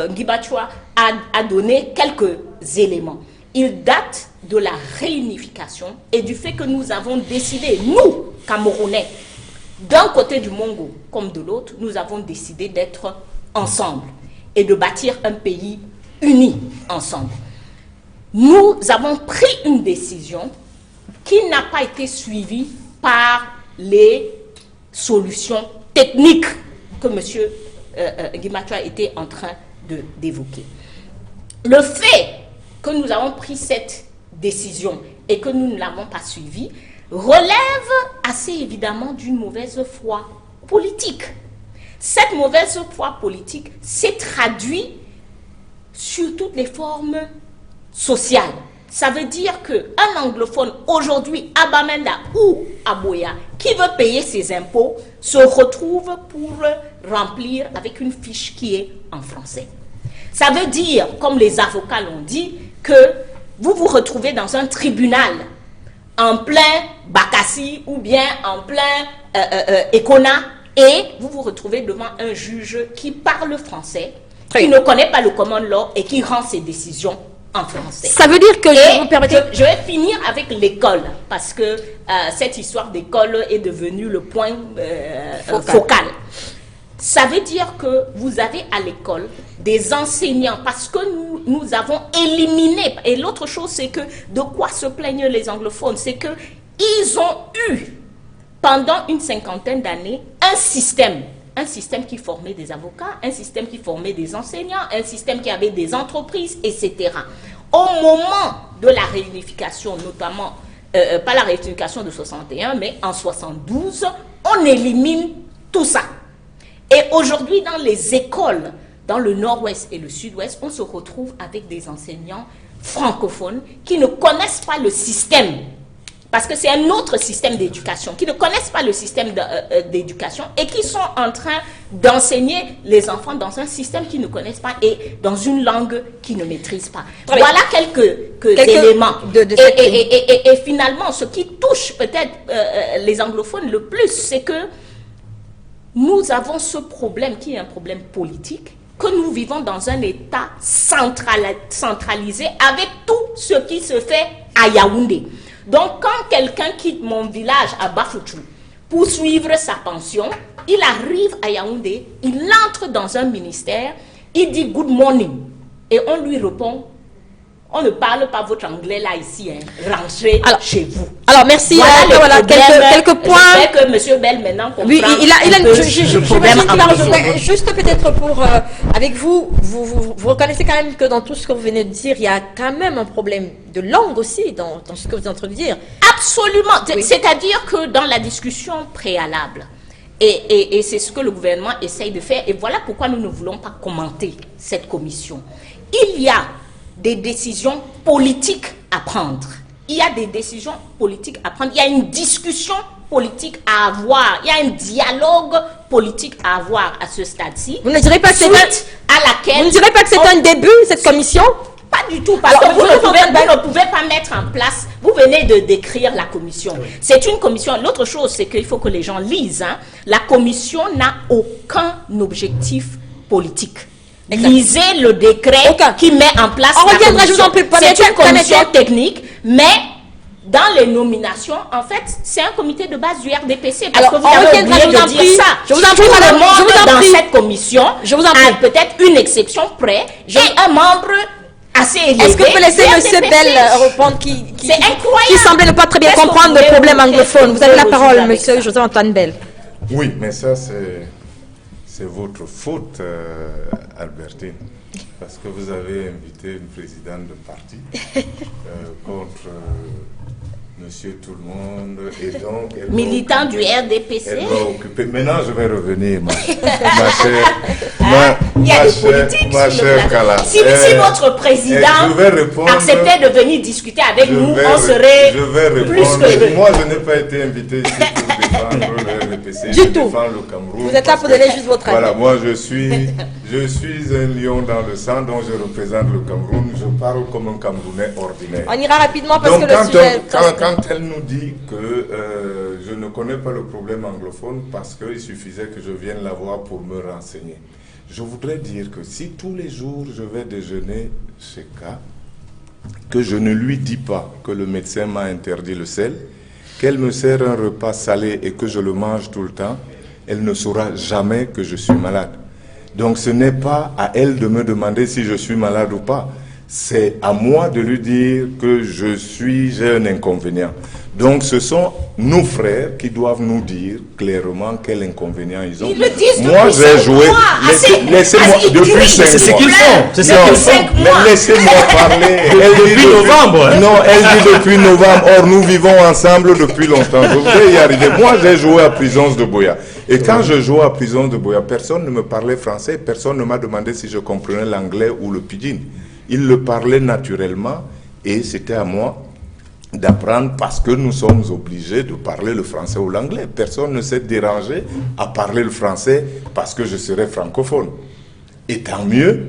Ngibachwa a donné quelques éléments. Il date de la réunification et du fait que nous avons décidé, nous, Camerounais, d'un côté du Mongo comme de l'autre, nous avons décidé d'être ensemble et de bâtir un pays uni ensemble. Nous avons pris une décision qui n'a pas été suivie par les solutions techniques que M. Guimatua était en train d'évoquer. Le fait que nous avons pris cette décision et que nous ne l'avons pas suivie relève assez évidemment d'une mauvaise foi politique. Cette mauvaise foi politique s'est traduite sur toutes les formes sociales. Ça veut dire qu'un anglophone aujourd'hui à Bamenda ou à Boya qui veut payer ses impôts se retrouve pour remplir avec une fiche qui est en français. Ça veut dire, comme les avocats l'ont dit, que vous vous retrouvez dans un tribunal en plein Bakassi ou bien en plein Ekona et vous vous retrouvez devant un juge qui parle français, qui ne connaît pas le common law et qui rend ses décisions en français. Ça veut dire que je vais finir avec l'école parce que cette histoire d'école est devenue le point focal. ça veut dire que vous avez à l'école des enseignants, parce que nous avons éliminé, et l'autre chose c'est que, de quoi se plaignent les anglophones, c'est qu'ils ont eu, pendant une cinquantaine d'années, un système qui formait des avocats, un système qui formait des enseignants, un système qui avait des entreprises, etc. Au moment de la réunification, notamment, pas la réunification de 61, mais en 72, on élimine tout ça. Et aujourd'hui, dans les écoles, dans le nord-ouest et le sud-ouest, on se retrouve avec des enseignants francophones qui ne connaissent pas le système, parce que c'est un autre système d'éducation, qui ne connaissent pas le système d'éducation et qui sont en train d'enseigner les enfants dans un système qu'ils ne connaissent pas et dans une langue qu'ils ne maîtrisent pas. Voilà quelques éléments. Et finalement, ce qui touche peut-être les anglophones le plus, c'est que nous avons ce problème qui est un problème politique, que nous vivons dans un État centralisé avec tout ce qui se fait à Yaoundé. Donc, quand quelqu'un quitte mon village à Bafoutou pour suivre sa pension, il arrive à Yaoundé, il entre dans un ministère, il dit « good morning » et on lui répond « on ne parle pas votre anglais là ici, hein. Rentrez chez vous ». Alors, merci. Voilà quelques points. J'espère que M. Bell maintenant comprend. Oui, il a le problème. Juste peut-être pour, avec vous, vous reconnaissez quand même que dans tout ce que vous venez de dire, il y a quand même un problème de langue aussi dans ce que vous êtes en train de dire. Absolument. Oui. C'est-à-dire que dans la discussion préalable, et c'est ce que le gouvernement essaye de faire, et voilà pourquoi nous ne voulons pas commenter cette commission. Il y a des décisions politiques à prendre. Il y a des décisions politiques à prendre. Il y a une discussion politique à avoir. Il y a un dialogue politique à avoir à ce stade-ci. Vous ne direz pas que c'est un début, cette commission? Pas du tout, parce que vous ne pouvez pas mettre en place, vous venez de décrire la commission. Oui. C'est une commission. L'autre chose, c'est qu'il faut que les gens lisent. Hein. La commission n'a aucun objectif politique. Exact. Lisez le décret qui met en place la commission. C'est une commission technique, mais dans les nominations, en fait, c'est un comité de base du RDPC. Parce que vous avez oublié de dire ça. Je vous en prie, madame. Dans cette commission, à peut-être une exception près, j'ai un membre assez élevé. Est-ce que vous pouvez laisser M. Bell répondre qui semblait ne pas très bien comprendre le problème anglophone? Vous avez la parole, M. José-Antoine Bell. Oui, mais ça, c'est votre faute, Albertine, parce que vous avez invité une présidente de parti contre Monsieur Tout-le-monde, et donc... Militant du RDPC. Elle va occuper... Maintenant, je vais revenir, ma chère Kala. Si votre président acceptait de venir discuter avec nous, on serait plus que... Moi, je n'ai pas été invité ici pour défendre le RDPC. Du tout. Défendre le Cameroun. Vous êtes là pour donner juste votre avis. Voilà, moi, je suis un lion dans le sang, donc je représente le Cameroun. Je parle comme un Camerounais ordinaire. On ira rapidement parce donc, que le sujet... Quand elle nous dit que je ne connais pas le problème anglophone parce qu'il suffisait que je vienne la voir pour me renseigner, je voudrais dire que si tous les jours je vais déjeuner chez K, que je ne lui dis pas que le médecin m'a interdit le sel, qu'elle me sert un repas salé et que je le mange tout le temps, elle ne saura jamais que je suis malade. Donc ce n'est pas à elle de me demander si je suis malade ou pas. C'est à moi de lui dire que j'ai un inconvénient. Donc ce sont nos frères qui doivent nous dire clairement quel inconvénient ils ont. Ils le disent moi j'ai joué, laissez-moi depuis 5 mois. C'est ce qu'ils font. C'est ce qu'ils font. Mais laissez-moi parler. Depuis novembre. Non, elle dit depuis novembre. Or nous vivons ensemble depuis longtemps. Je vais y arriver. Moi j'ai joué à Prisons de Boya. Et quand je jouais à Prisons de Boya, personne ne me parlait français. Personne ne m'a demandé si je comprenais l'anglais ou le pidgin. Il le parlait naturellement et c'était à moi d'apprendre parce que nous sommes obligés de parler le français ou l'anglais. Personne ne s'est dérangé à parler le français parce que je serais francophone. Et tant mieux,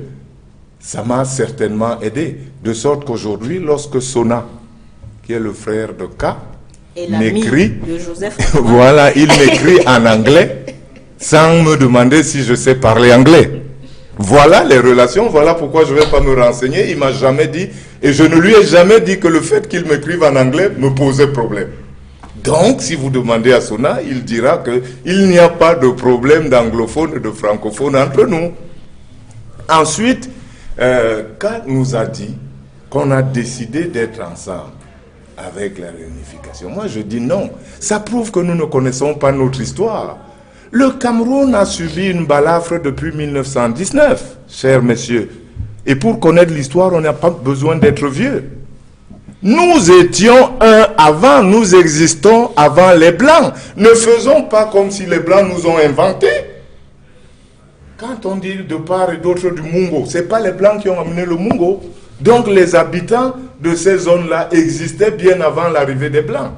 ça m'a certainement aidé. De sorte qu'aujourd'hui, lorsque Sona, qui est le frère de K, m'écrit, voilà, il m'écrit en anglais sans me demander si je sais parler anglais. Voilà les relations, voilà pourquoi je ne vais pas me renseigner. Il ne m'a jamais dit, et je ne lui ai jamais dit que le fait qu'il m'écrive en anglais me posait problème. Donc, si vous demandez à Sona, il dira qu'il n'y a pas de problème d'anglophones et de francophones entre nous. Ensuite, Kat nous a dit qu'on a décidé d'être ensemble avec la réunification. Moi, je dis non. Ça prouve que nous ne connaissons pas notre histoire. Le Cameroun a subi une balafre depuis 1919, chers messieurs. Et pour connaître l'histoire, on n'a pas besoin d'être vieux. Nous étions un avant, nous existons avant les Blancs. Ne faisons pas comme si les Blancs nous ont inventés. Quand on dit de part et d'autre du Mungo, ce n'est pas les Blancs qui ont amené le Mungo. Donc les habitants de ces zones-là existaient bien avant l'arrivée des Blancs.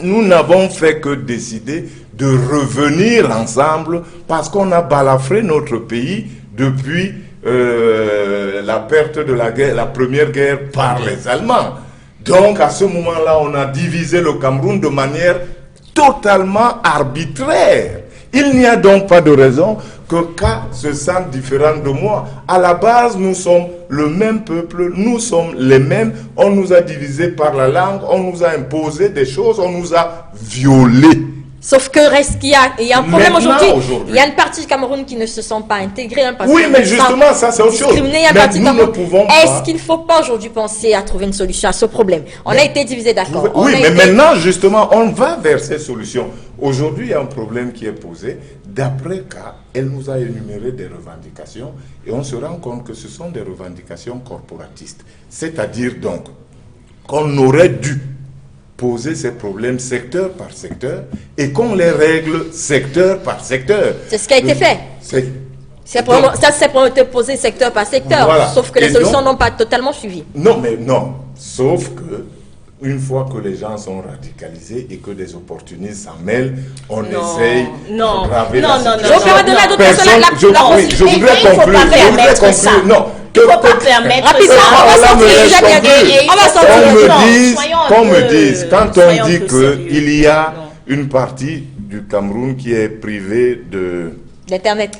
Nous n'avons fait que décider de revenir ensemble parce qu'on a balafré notre pays depuis la perte de la guerre, la première guerre par les Allemands. Donc à ce moment-là, on a divisé le Cameroun de manière totalement arbitraire. Il n'y a donc pas de raison que Ka se sente différent de moi. À la base, nous sommes le même peuple, nous sommes les mêmes. On nous a divisés par la langue, on nous a imposé des choses, on nous a violés. Sauf que reste qu'il y a un problème aujourd'hui. Il y a une partie du Cameroun qui ne se sent pas intégrée. Oui, mais justement, ça c'est autre chose. Est-ce qu'il ne faut pas aujourd'hui penser à trouver une solution à ce problème? On a été divisés, d'accord. Oui, mais maintenant, justement, on va vers ces solutions. Aujourd'hui, il y a un problème qui est posé. D'après Ka, elle nous a énuméré des revendications et on se rend compte que ce sont des revendications corporatistes. C'est-à-dire donc qu'on aurait dû poser ces problèmes secteur par secteur et qu'on les règle secteur par secteur. C'est ce qui a été fait. Ça c'est pour être posé secteur par secteur, voilà. Sauf que les solutions n'ont pas totalement suivi. Non, mais non. Sauf que une fois que les gens sont radicalisés et que des opportunistes s'en mêlent, on essaye de braver la situation. Je voudrais conclure. Non. Il ne faut pas permettre qu'on me dise, quand on dit qu'il y a une partie du Cameroun qui est privée d'Internet.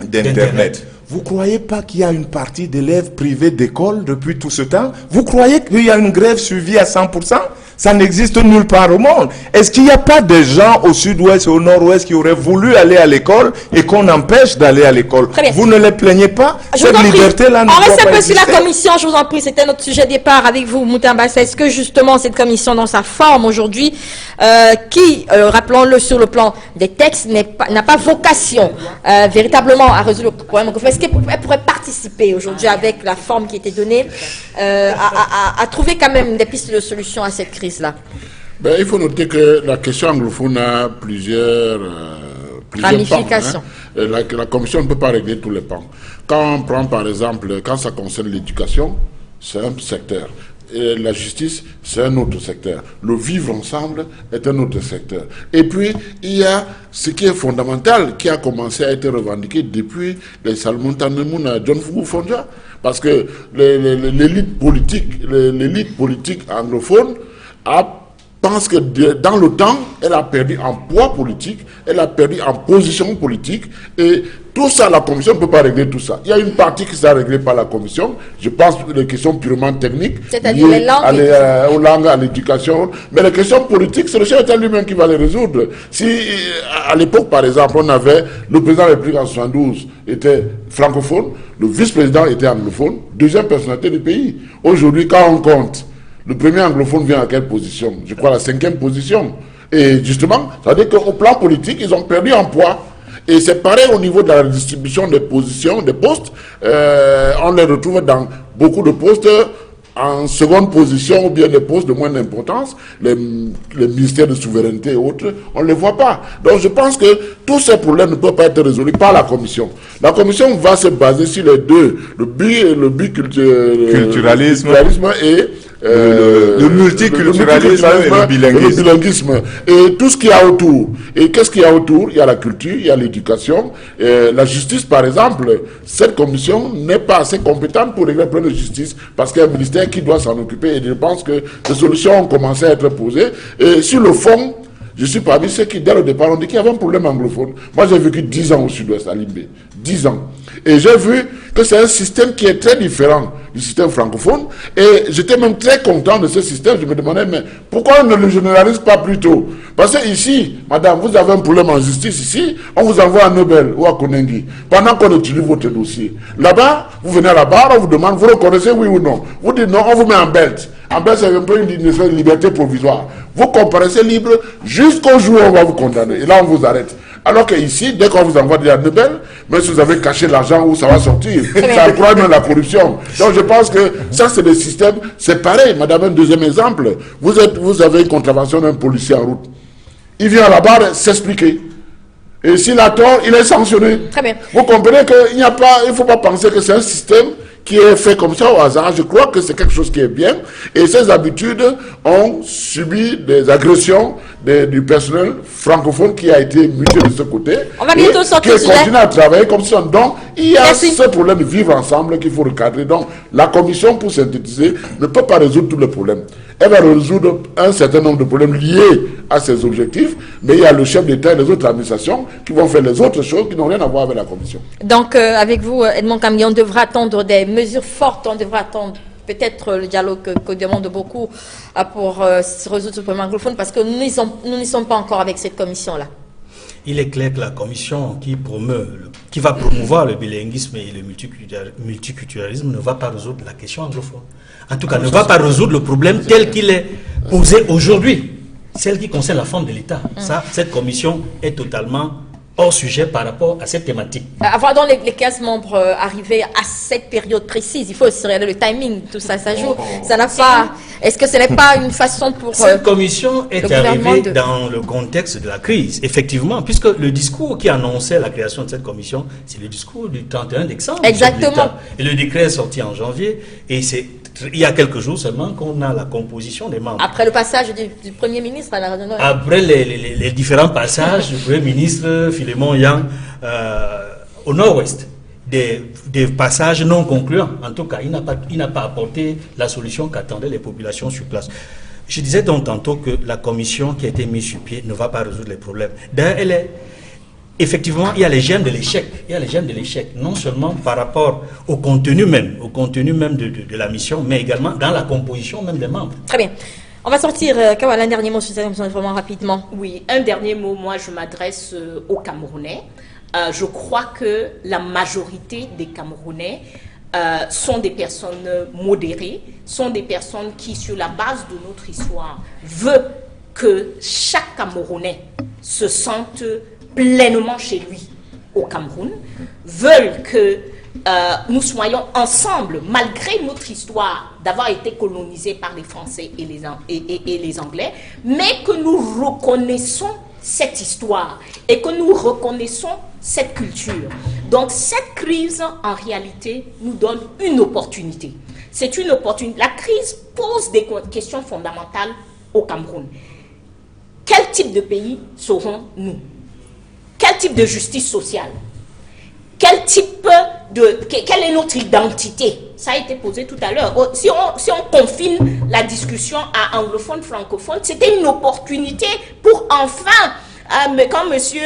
Vous ne croyez pas qu'il y a une partie d'élèves privés d'école depuis tout ce temps? Vous croyez qu'il y a une grève suivie à 100%? Ça n'existe nulle part au monde. Est-ce qu'il n'y a pas des gens au sud-ouest et au nord-ouest qui auraient voulu aller à l'école et qu'on empêche d'aller à l'école? Vous ne les plaignez pas? Cette liberté-là ne doit pas exister. On reste un peu sur la commission, je vous en prie. C'était notre sujet de départ avec vous, Moutambassa. Est-ce que justement cette commission dans sa forme aujourd'hui, qui, rappelons-le sur le plan des textes, n'a pas vocation véritablement à résoudre le problème, est-ce qu'elle pourrait participer aujourd'hui avec la forme qui était donnée à trouver quand même des pistes de solution à cette crise? Ben, il faut noter que la question anglophone a plusieurs ramifications. Pans, hein. La commission ne peut pas régler tous les pans. Quand on prend par exemple, quand ça concerne l'éducation, c'est un secteur. Et la justice, c'est un autre secteur. Le vivre ensemble est un autre secteur. Et puis, il y a ce qui est fondamental, qui a commencé à être revendiqué depuis les Salomon Tanemoun à John Fougou Fondja. Parce que l'élite politique anglophone pense que dans le temps, elle a perdu en poids politique, elle a perdu en position politique, et tout ça, la commission ne peut pas régler tout ça. Il y a une partie qui sera réglée par la commission, je pense que les questions purement techniques, c'est-à-dire les langues, aux langues, à l'éducation, mais les questions politiques, c'est le chef d'État lui-même qui va les résoudre. Si, à l'époque, par exemple, on avait, le président de la République en 72 était francophone, le vice-président était anglophone, deuxième personnalité du pays. Aujourd'hui, quand on compte, le premier anglophone vient à quelle position? Je crois la 5e position. Et justement, ça veut dire qu'au plan politique, ils ont perdu en poids. Et c'est pareil au niveau de la distribution des positions, des postes. On les retrouve dans beaucoup de postes en seconde position ou bien des postes de moindre importance. Les ministères de souveraineté et autres, on ne les voit pas. Donc je pense que tous ces problèmes ne peuvent pas être résolus par la commission. La commission va se baser sur les deux, le biculturalisme et le multiculturalisme et le bilinguisme. Et tout ce qu'il y a autour. Et qu'est-ce qu'il y a autour? Il y a la culture, il y a l'éducation. La justice, par exemple, cette commission n'est pas assez compétente pour régler le problème de justice parce qu'il y a un ministère qui doit s'en occuper. Et je pense que des solutions ont commencé à être posées. Et sur le fond, je suis parmi ceux qui, dès le départ, ont dit qu'il y avait un problème anglophone. Moi, j'ai vécu 10 ans au sud-ouest, à Limbé. 10 ans. Et j'ai vu que c'est un système qui est très différent du système francophone. Et j'étais même très content de ce système. Je me demandais, mais pourquoi on ne le généralise pas plus tôt? Parce que ici, madame, vous avez un problème en justice ici, on vous envoie à Nobel ou à Konengi, pendant qu'on étudie votre dossier. Là-bas, vous venez à la barre, on vous demande, vous reconnaissez oui ou non? Vous dites non, on vous met en belt. En belt, c'est un peu une liberté provisoire. Vous comparaissez libre jusqu'au jour où on va vous condamner. Et là, on vous arrête. Alors qu'ici, dès qu'on vous envoie à Nobel, même si vous avez caché l'argent où ça va sortir, ça encourage même la corruption. Donc je pense que ça, c'est des systèmes, c'est pareil. Madame, un deuxième exemple, vous avez une contravention d'un policier en route. Il vient à la barre s'expliquer. Et s'il a tort, il est sanctionné. Très bien. Vous comprenez qu'il n'y a pas, il ne faut pas penser que c'est un système qui est fait comme ça au hasard. Je crois que c'est quelque chose qui est bien. Et ces habitudes ont subi des agressions du personnel francophone qui a été muté de ce côté. On va bientôt sortir qui continue à travailler comme ça. Donc, il y a ce problème de vivre ensemble qu'il faut recadrer. Donc, la commission, pour synthétiser, ne peut pas résoudre tous les problèmes. Elle va résoudre un certain nombre de problèmes liés à ses objectifs, mais il y a le chef d'État et les autres administrations qui vont faire les autres choses qui n'ont rien à voir avec la commission. Donc, avec vous, Edmond Camille, on devra attendre des mesures fortes, on devra attendre peut-être le dialogue que demande beaucoup pour résoudre ce problème anglophone, parce que nous n'y sommes pas encore avec cette commission-là. Il est clair que la commission qui va promouvoir le bilinguisme et le multiculturalisme ne va pas résoudre la question anglophone. En tout cas, ne va pas résoudre le problème tel qu'il est posé aujourd'hui. Celle qui concerne la forme de l'État. Ça, cette commission est totalement hors sujet par rapport à cette thématique. Avoir donc les 15 membres arrivés à cette période précise, il faut se regarder le timing, tout ça, ça joue. Ça n'a pas. Est-ce que ce n'est pas une façon pour. Cette commission est arrivée dans le contexte de la crise, effectivement, puisque le discours qui annonçait la création de cette commission, c'est le discours du 31 décembre. Exactement. Et le décret est sorti en janvier, et c'est il y a quelques jours seulement qu'on a la composition des membres. Après le passage du Premier ministre à la réunion. Après les différents passages du Premier ministre, Philémon Yang, au nord-ouest, des passages non concluants. En tout cas, il n'a pas apporté la solution qu'attendaient les populations sur place. Je disais donc tantôt que la commission qui a été mise sur pied ne va pas résoudre les problèmes. D'ailleurs, effectivement, il y a les gènes de l'échec. Il y a les gènes de l'échec, non seulement par rapport au contenu même de la mission, mais également dans la composition même des membres. Très bien. On va sortir, un dernier mot sur cette émission vraiment rapidement. Oui, un dernier mot, moi je m'adresse aux Camerounais. Je crois que la majorité des Camerounais sont des personnes modérées, sont des personnes qui, sur la base de notre histoire, veulent que chaque Camerounais se sente pleinement chez lui au Cameroun, veulent que nous soyons ensemble, malgré notre histoire d'avoir été colonisés par les Français et les Anglais, mais que nous reconnaissons cette histoire et que nous reconnaissons cette culture. Donc cette crise, en réalité, nous donne une opportunité. C'est une opportunité. La crise pose des questions fondamentales au Cameroun. Quel type de pays serons-nous? Quel type de justice sociale? Quelle est notre identité? Ça a été posé tout à l'heure. Si on confine la discussion à anglophone, francophone, c'était une opportunité pour enfin, mais quand monsieur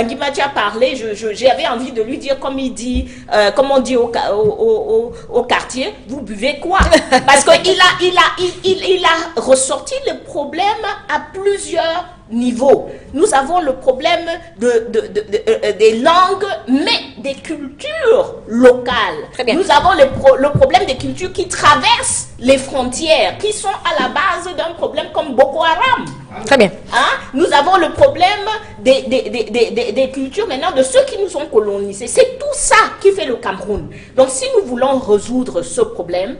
Guimati a parlé, j'avais envie de lui dire, comme on dit au quartier, vous buvez quoi? Parce qu'il a ressorti le problème à plusieurs niveaux. Nous avons le problème des langues, mais des cultures locales. Nous avons le problème des cultures qui traversent les frontières, qui sont à la base d'un problème comme Boko Haram. Très bien. Nous avons le problème des cultures maintenant de ceux qui nous ont colonisés. C'est tout ça qui fait le Cameroun. Donc si nous voulons résoudre ce problème,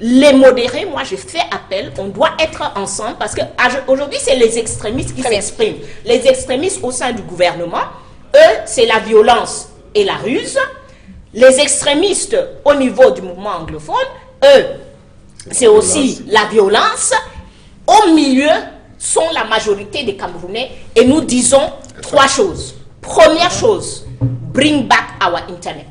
les modérés, moi je fais appel, on doit être ensemble parce qu'aujourd'hui c'est les extrémistes qui s'expriment. Les extrémistes au sein du gouvernement, eux c'est la violence et la ruse. Les extrémistes au niveau du mouvement anglophone, eux c'est aussi la violence. Au milieu sont la majorité des Camerounais et nous disons trois choses. Première chose, bring back our internet.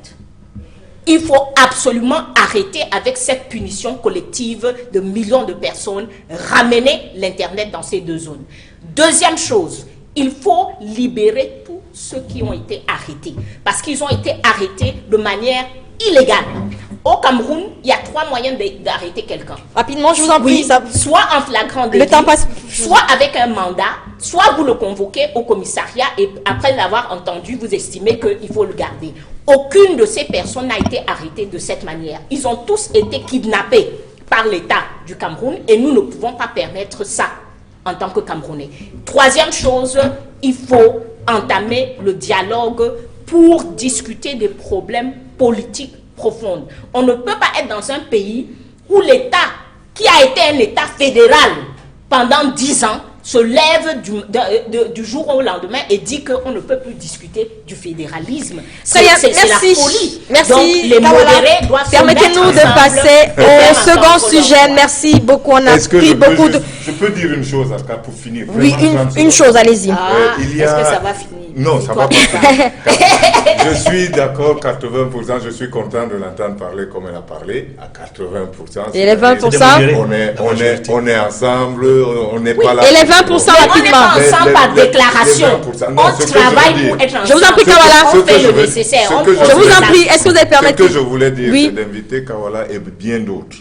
Il faut absolument arrêter avec cette punition collective de millions de personnes, ramener l'Internet dans ces deux zones. Deuxième chose, il faut libérer tous ceux qui ont été arrêtés. Parce qu'ils ont été arrêtés de manière illégale. Au Cameroun, il y a 3 moyens d'arrêter quelqu'un. Rapidement, je vous en prie. Oui, soit en flagrant délit, le temps passe. soit avec un mandat, soit vous le convoquez au commissariat et après l'avoir entendu, vous estimez qu'il faut le garder. Aucune de ces personnes n'a été arrêtée de cette manière. Ils ont tous été kidnappés par l'État du Cameroun et nous ne pouvons pas permettre ça en tant que Camerounais. Troisième chose, il faut entamer le dialogue pour discuter des problèmes politiques profondes. On ne peut pas être dans un pays où l'État, qui a été un État fédéral pendant 10 ans, se lève du jour au lendemain et dit qu'on ne peut plus discuter du fédéralisme. C'est la folie. Merci. Donc, les modérés doivent permettez-nous de passer au second sujet. Merci beaucoup. On a pris beaucoup de... Je peux dire une chose, Aska, pour finir. Oui, une chose, allez-y. Est-ce que ça va finir? Non, ça va pas finir. Je suis d'accord, 80%, je suis content de l'entendre parler comme elle a parlé, à 80%. Et les 20%? On est ensemble, on n'est pas là. Et les 20% rapidement. On n'est pas ensemble par déclaration. On travaille pour être ensemble. Je vous en prie, Kawala. On fait le nécessaire. Je vous en prie, est-ce que vous avez permis? Ce que je voulais dire, c'est d'inviter Kawala et bien d'autres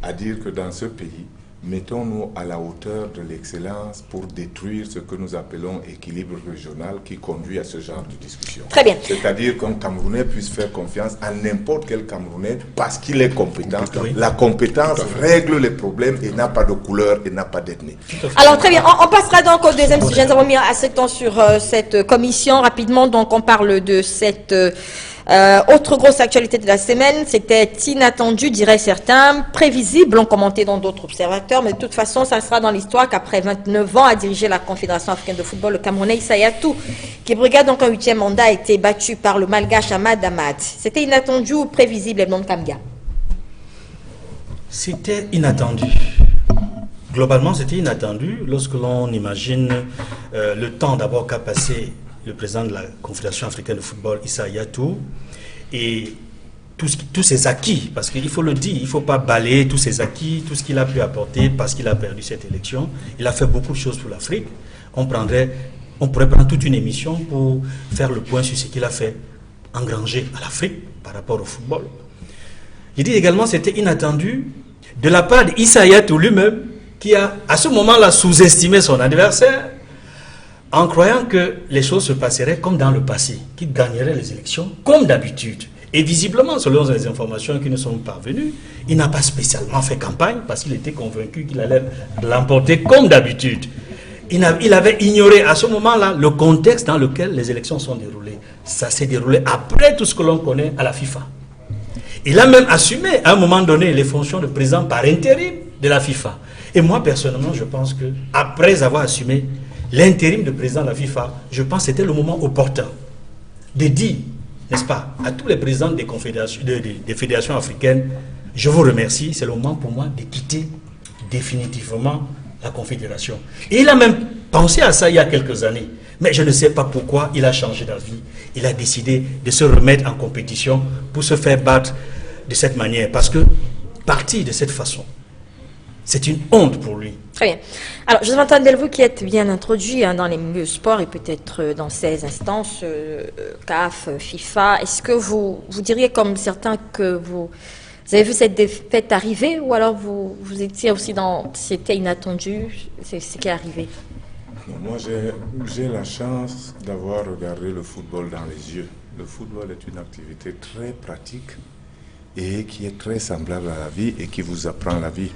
à dire que dans ce pays, mettons-nous à la hauteur de l'excellence pour détruire ce que nous appelons équilibre régional qui conduit à ce genre de discussion. Très bien. C'est-à-dire qu'un Camerounais puisse faire confiance à n'importe quel Camerounais parce qu'il est compétent. La compétence règle les problèmes et n'a pas de couleur et n'a pas d'ethnie. Alors très bien, on passera donc au deuxième sujet. Nous avons mis assez de temps sur cette commission. Rapidement, donc on parle de cette... autre grosse actualité de la semaine, c'était inattendu, diraient certains, prévisible, ont commenté dans d'autres observateurs, mais de toute façon, ça sera dans l'histoire qu'après 29 ans à diriger la Confédération africaine de football, le Camerounais Issa Yatou, qui brigade donc un 8e mandat, a été battu par le Malgache Ahmad Ahmad. C'était inattendu ou prévisible, Edmond Kamga? C'était inattendu. Globalement, c'était inattendu lorsque l'on imagine le temps d'abord qu'a passé le président de la Confédération africaine de football, Issa Yatou, et tous ses acquis, parce qu'il faut le dire, il ne faut pas balayer tous ses acquis, tout ce qu'il a pu apporter parce qu'il a perdu cette élection. Il a fait beaucoup de choses pour l'Afrique. On pourrait prendre toute une émission pour faire le point sur ce qu'il a fait engranger à l'Afrique par rapport au football. Il dit également que c'était inattendu de la part d'Issa Yatou lui-même, qui a à ce moment-là sous-estimé son adversaire, en croyant que les choses se passeraient comme dans le passé, qu'il gagnerait les élections comme d'habitude. Et visiblement, selon les informations qui nous sont parvenues, il n'a pas spécialement fait campagne parce qu'il était convaincu qu'il allait l'emporter comme d'habitude. Il avait ignoré à ce moment-là le contexte dans lequel les élections sont déroulées. Ça s'est déroulé après tout ce que l'on connaît à la FIFA. Il a même assumé à un moment donné les fonctions de président par intérim de la FIFA. Et moi, personnellement, je pense qu'après avoir assumé l'intérim de président de la FIFA, je pense que c'était le moment opportun de dire, n'est-ce pas, à tous les présidents des fédérations africaines, je vous remercie, c'est le moment pour moi de quitter définitivement la Confédération. Et il a même pensé à ça il y a quelques années, mais je ne sais pas pourquoi il a changé d'avis. Il a décidé de se remettre en compétition pour se faire battre de cette manière, parce que partir de cette façon, c'est une honte pour lui. Très bien. Alors, Joseph Delvaux, qui êtes bien introduit dans les milieux sport et peut-être dans ces instances, CAF, FIFA, est-ce que vous diriez comme certains que vous avez vu cette défaite arriver ou alors vous étiez aussi dans c'était inattendu, c'est ce qui est arrivé? Moi, j'ai la chance d'avoir regardé le football dans les yeux. Le football est une activité très pratique et qui est très semblable à la vie et qui vous apprend la vie.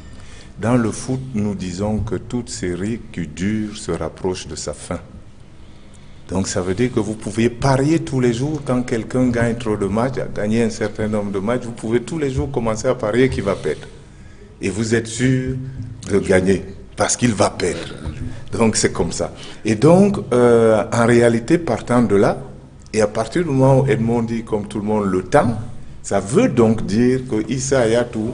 Dans le foot, nous disons que toute série qui dure se rapproche de sa fin. Donc ça veut dire que vous pouvez parier tous les jours quand quelqu'un gagne trop de matchs, a gagné un certain nombre de matchs, vous pouvez tous les jours commencer à parier qu'il va perdre. Et vous êtes sûr de gagner parce qu'il va perdre. Donc c'est comme ça. Et donc, en réalité, partant de là, et à partir du moment où Edmond dit, comme tout le monde, le temps, ça veut donc dire que Issa Yatou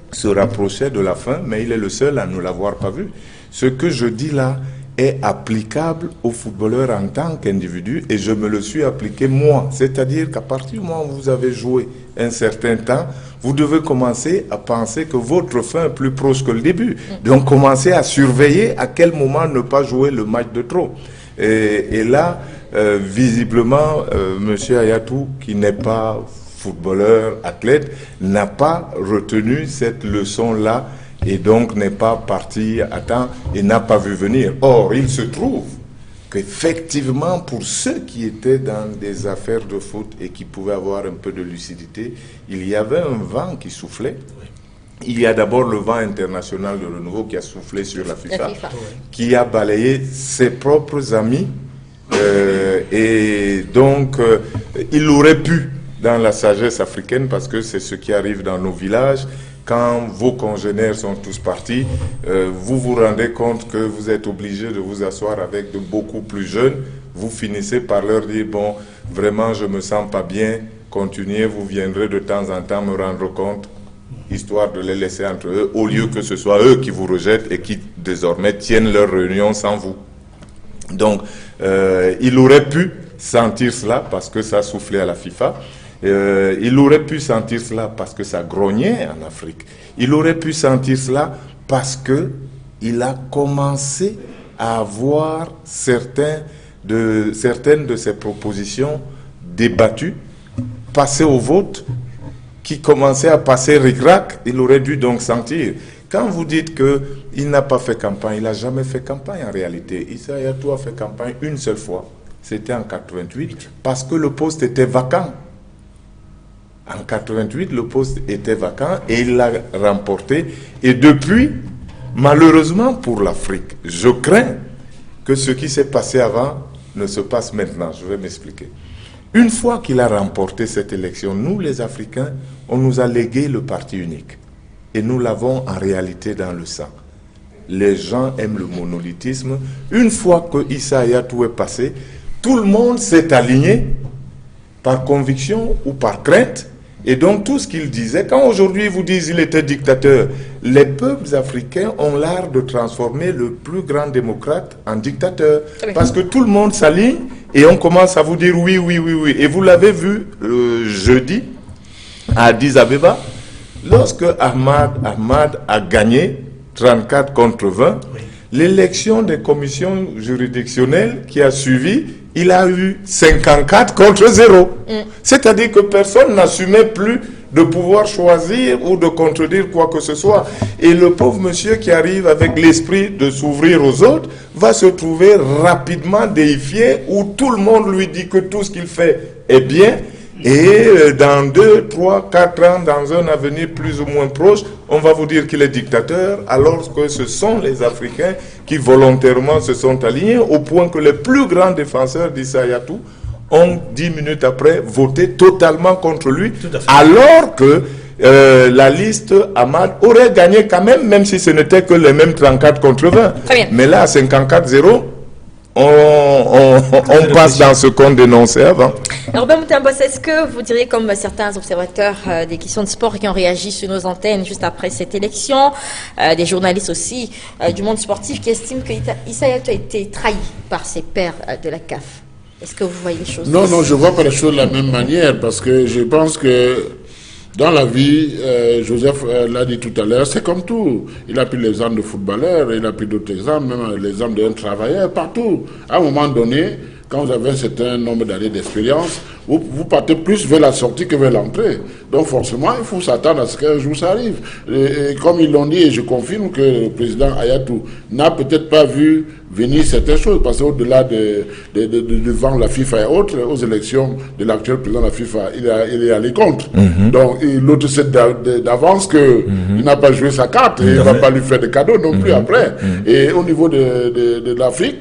se rapprochait de la fin, mais il est le seul à ne l'avoir pas vu. Ce que je dis là est applicable aux footballeurs en tant qu'individu et je me le suis appliqué moi. C'est-à-dire qu'à partir du moment où vous avez joué un certain temps, vous devez commencer à penser que votre fin est plus proche que le début. Donc commencez à surveiller à quel moment ne pas jouer le match de trop. Et là, visiblement, M. Hayatou, qui n'est pas footballeur, athlète, n'a pas retenu cette leçon-là et donc n'est pas parti à temps et n'a pas vu venir. Or, il se trouve qu'effectivement, pour ceux qui étaient dans des affaires de foot et qui pouvaient avoir un peu de lucidité, il y avait un vent qui soufflait. Il y a d'abord le vent international de renouveau qui a soufflé sur la FIFA. Qui a balayé ses propres amis. Et donc, il aurait pu, dans la sagesse africaine, parce que c'est ce qui arrive dans nos villages, quand vos congénères sont tous partis, vous vous rendez compte que vous êtes obligé de vous asseoir avec de beaucoup plus jeunes. Vous finissez par leur dire, bon, vraiment, je me sens pas bien, continuez, vous viendrez de temps en temps me rendre compte, histoire de les laisser entre eux, au lieu que ce soit eux qui vous rejettent et qui, désormais, tiennent leur réunion sans vous. Donc, il aurait pu sentir cela parce que ça soufflait à la FIFA. Il aurait pu sentir cela parce que ça grognait en Afrique. Il aurait pu sentir cela parce que il a commencé à avoir certaines de ses propositions débattues, passées au vote, qui commençaient à passer ric-rac. Il aurait dû donc sentir. Quand vous dites qu'il n'a pas fait campagne, il n'a jamais fait campagne en réalité. Issa Hayatou a fait campagne une seule fois. C'était en 88, parce que le poste était vacant. En 88, le poste était vacant et il l'a remporté. Et depuis, malheureusement pour l'Afrique, je crains que ce qui s'est passé avant ne se passe maintenant. Je vais m'expliquer. Une fois qu'il a remporté cette élection, nous les Africains, on nous a légué le parti unique. Et nous l'avons en réalité dans le sang. Les gens aiment le monolithisme. Une fois que Issa Hayatou est passé, tout le monde s'est aligné par conviction ou par crainte. Et donc tout ce qu'il disait, quand aujourd'hui ils vous disent qu'il était dictateur, les peuples africains ont l'art de transformer le plus grand démocrate en dictateur. Parce que tout le monde s'aligne et on commence à vous dire oui, oui, oui, oui. Et vous l'avez vu jeudi à Addis Abeba, lorsque Ahmad a gagné 34 contre 20, l'élection des commissions juridictionnelles qui a suivi, il a eu 54 contre 0. C'est-à-dire que personne n'assumait plus de pouvoir choisir ou de contredire quoi que ce soit. Et le pauvre monsieur qui arrive avec l'esprit de s'ouvrir aux autres va se trouver rapidement déifié, où tout le monde lui dit que tout ce qu'il fait est bien. Et dans 2, 3, 4 ans, dans un avenir plus ou moins proche, on va vous dire qu'il est dictateur, alors que ce sont les Africains qui volontairement se sont alignés, au point que les plus grands défenseurs d'Issa Hayatou ont 10 minutes après voté totalement contre lui, alors que la liste Ahmad aurait gagné quand même si ce n'était que les mêmes 34 contre 20. Mais là, à 54-0, on passe dans ce qu'on dénonçait avant. Alors, Ben Moutambos, est-ce que vous diriez, comme certains observateurs des questions de sport qui ont réagi sur nos antennes juste après cette élection, des journalistes aussi du monde sportif qui estiment que Issa Hayatou a été trahi par ses pairs de la CAF? Est-ce que vous voyez les choses? Non, je ne vois pas les choses de la même manière, parce que je pense que dans la vie, Joseph l'a dit tout à l'heure, c'est comme tout. Il a pris l'exemple de footballeur, il a pris d'autres exemples, même l'exemple d'un travailleur, partout. À un moment donné, quand vous avez un certain nombre d'années d'expérience, vous partez plus vers la sortie que vers l'entrée. Donc forcément, il faut s'attendre à ce qu'un jour ça arrive. Et comme ils l'ont dit, et je confirme que le président Hayatou n'a peut-être pas vu venir certaines choses, parce qu'au-delà devant la FIFA et autres, aux élections de l'actuel président de la FIFA, il est allé contre. Donc l'autre sait d'avance qu'il n'a pas joué sa carte, et il ne va pas lui faire de cadeaux non plus après. Et au niveau de l'Afrique,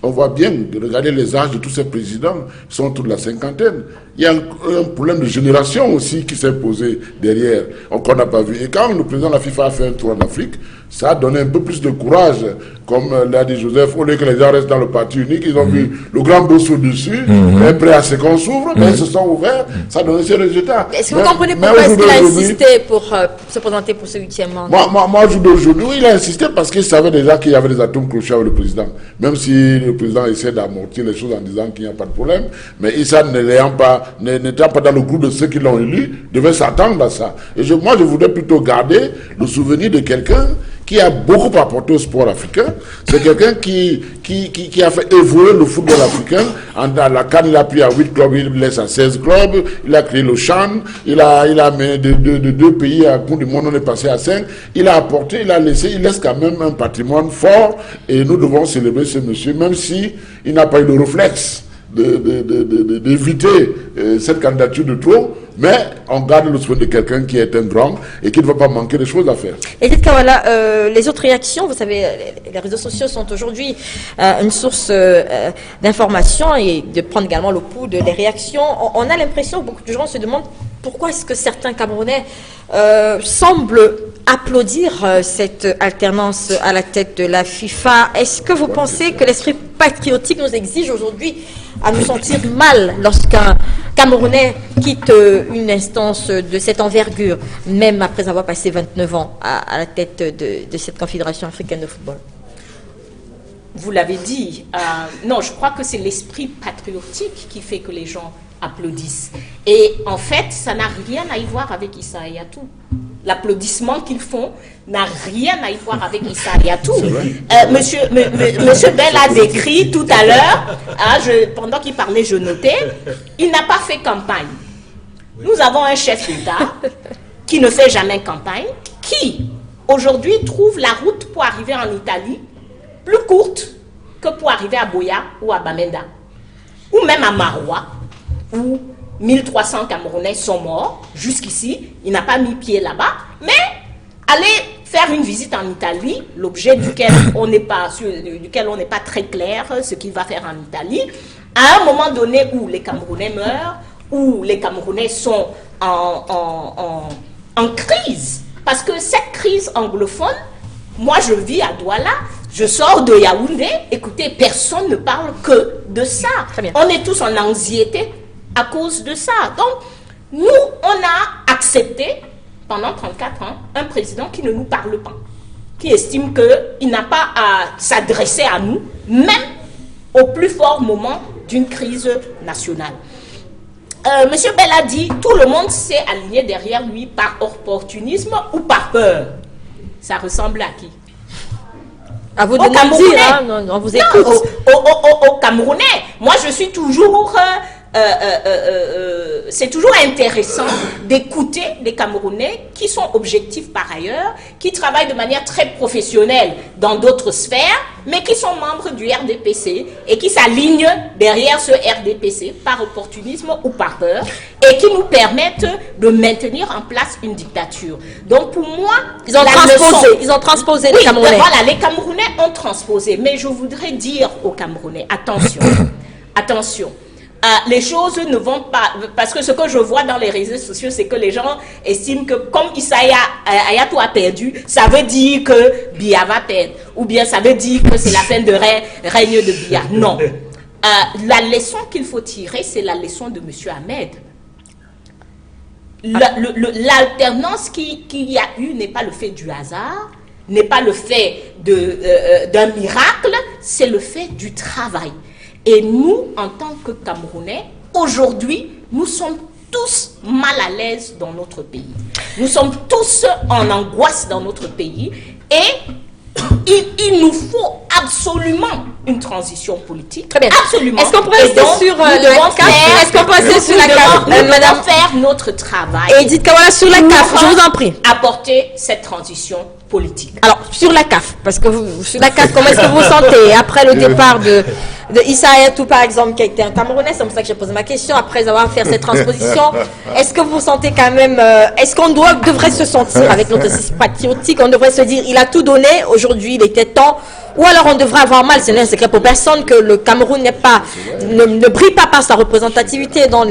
on voit bien, regardez les âges de tous ces présidents, ils sont tous de la cinquantaine. Il y a un problème de génération aussi qui s'est posé derrière, qu'on n'a pas vu. Et quand le président de la FIFA a fait un tour en Afrique, ça a donné un peu plus de courage, comme l'a dit Joseph, au lieu que les gens restent dans le parti unique, ils ont vu le grand boss au-dessus, prêt à ce qu'on s'ouvre, mais ils se sont ouverts, ça a donné ces résultats. Est-ce que vous comprenez pourquoi est-ce qu'il a insisté pour se présenter pour ce 8e mandat? Moi, aujourd'hui, oui, il a insisté parce qu'il savait déjà qu'il y avait des atomes crochets avec le président. Même si le président essaie d'amortir les choses en disant qu'il n'y a pas de problème, mais Issa ne l'ayant pas n'étant pas dans le groupe de ceux qui l'ont élu, devait s'attendre à ça. Et moi, je voudrais plutôt garder le souvenir de quelqu'un qui a beaucoup apporté au sport africain. C'est quelqu'un qui a fait évoluer le football africain. À la CAN, il a pris à 8 clubs, il laisse à 16 clubs, il a créé le CHAN, il a mené de 2 pays à Coupe du Monde, on est passé à 5. Il a apporté, il a laissé, il laisse quand même un patrimoine fort et nous devons célébrer ce monsieur, même si il n'a pas eu le réflexe d'éviter cette candidature de trop, mais on garde le souvenir de quelqu'un qui est un grand et qui ne va pas manquer de choses à faire. Edith Kawala, les autres réactions, vous savez, les réseaux sociaux sont aujourd'hui une source d'information et de prendre également le pouls des réactions. On a l'impression que beaucoup de gens se demandent pourquoi est-ce que certains Camerounais semblent applaudir cette alternance à la tête de la FIFA. Est-ce que vous pensez que l'esprit patriotique nous exige aujourd'hui à nous sentir mal lorsqu'un Camerounais quitte une instance de cette envergure, même après avoir passé 29 ans à la tête de cette Confédération africaine de football? Vous l'avez dit, non, je crois que c'est l'esprit patriotique qui fait que les gens applaudissent. Et en fait, ça n'a rien à y voir avec Issa Hayatou. L'applaudissement qu'ils font n'a rien à y voir avec Issa Hayatou. Monsieur Bell a décrit tout à l'heure, pendant qu'il parlait, je notais, il n'a pas fait campagne. Nous avons un chef d'État qui ne fait jamais campagne, qui aujourd'hui trouve la route pour arriver en Italie plus courte que pour arriver à Boya ou à Bamenda, ou même à Maroua, où 1300 Camerounais sont morts. Jusqu'ici, il n'a pas mis pied là-bas, mais aller faire une visite en Italie, l'objet duquel on n'est pas très clair, ce qu'il va faire en Italie, à un moment donné où les Camerounais meurent, où les Camerounais sont en crise, parce que cette crise anglophone, moi je vis à Douala, je sors de Yaoundé, écoutez, personne ne parle que de ça. On est tous en anxiété à cause de ça. Donc, nous, on a accepté, pendant 34 ans, un président qui ne nous parle pas, qui estime qu'il n'a pas à s'adresser à nous, même au plus fort moment d'une crise nationale. Monsieur Bell a dit, tout le monde s'est aligné derrière lui par opportunisme ou par peur. Ça ressemble à qui? À vous de nous dire, hein, on vous écoute. Au Camerounais. Moi, je suis toujours... c'est toujours intéressant d'écouter des Camerounais qui sont objectifs par ailleurs, qui travaillent de manière très professionnelle dans d'autres sphères, mais qui sont membres du RDPC et qui s'alignent derrière ce RDPC par opportunisme ou par peur et qui nous permettent de maintenir en place une dictature. Donc pour moi, ils ont transposé les Camerounais. Voilà, les Camerounais ont transposé, mais je voudrais dire aux Camerounais, attention, attention. Les choses ne vont pas, parce que ce que je vois dans les réseaux sociaux, c'est que les gens estiment que comme Issa Hayatou a perdu, ça veut dire que Biya va perdre, ou bien ça veut dire que c'est la fin de règne de Biya. Non. La leçon qu'il faut tirer, c'est la leçon de M. Ahmed. L'alternance qu'il y a eu n'est pas le fait du hasard, n'est pas le fait d'un miracle, c'est le fait du travail. Et nous, en tant que Camerounais, aujourd'hui, nous sommes tous mal à l'aise dans notre pays. Nous sommes tous en angoisse dans notre pays et il nous faut absolument une transition politique. Très bien. Absolument. Est-ce qu'on peut rester sur la CAF? Est-ce qu'on peut rester sur la CAF? Nous devons faire notre travail. Et dites Kawala sur la CAF, je vous en prie. Apporter cette transition politique. Alors, sur la CAF, parce que sur la CAF, comment est-ce que vous vous sentez après le départ de Issa Hayatou, par exemple, qui a été un Camerounais, c'est pour ça que j'ai posé ma question, après avoir fait cette transposition, est-ce que vous vous sentez quand même, est-ce qu'on devrait se sentir avec notre esprit patriotique, on devrait se dire, il a tout donné, aujourd'hui il était temps, ou alors on devrait avoir mal, c'est un secret pour personne, que le Cameroun ne brille pas par sa représentativité dans dans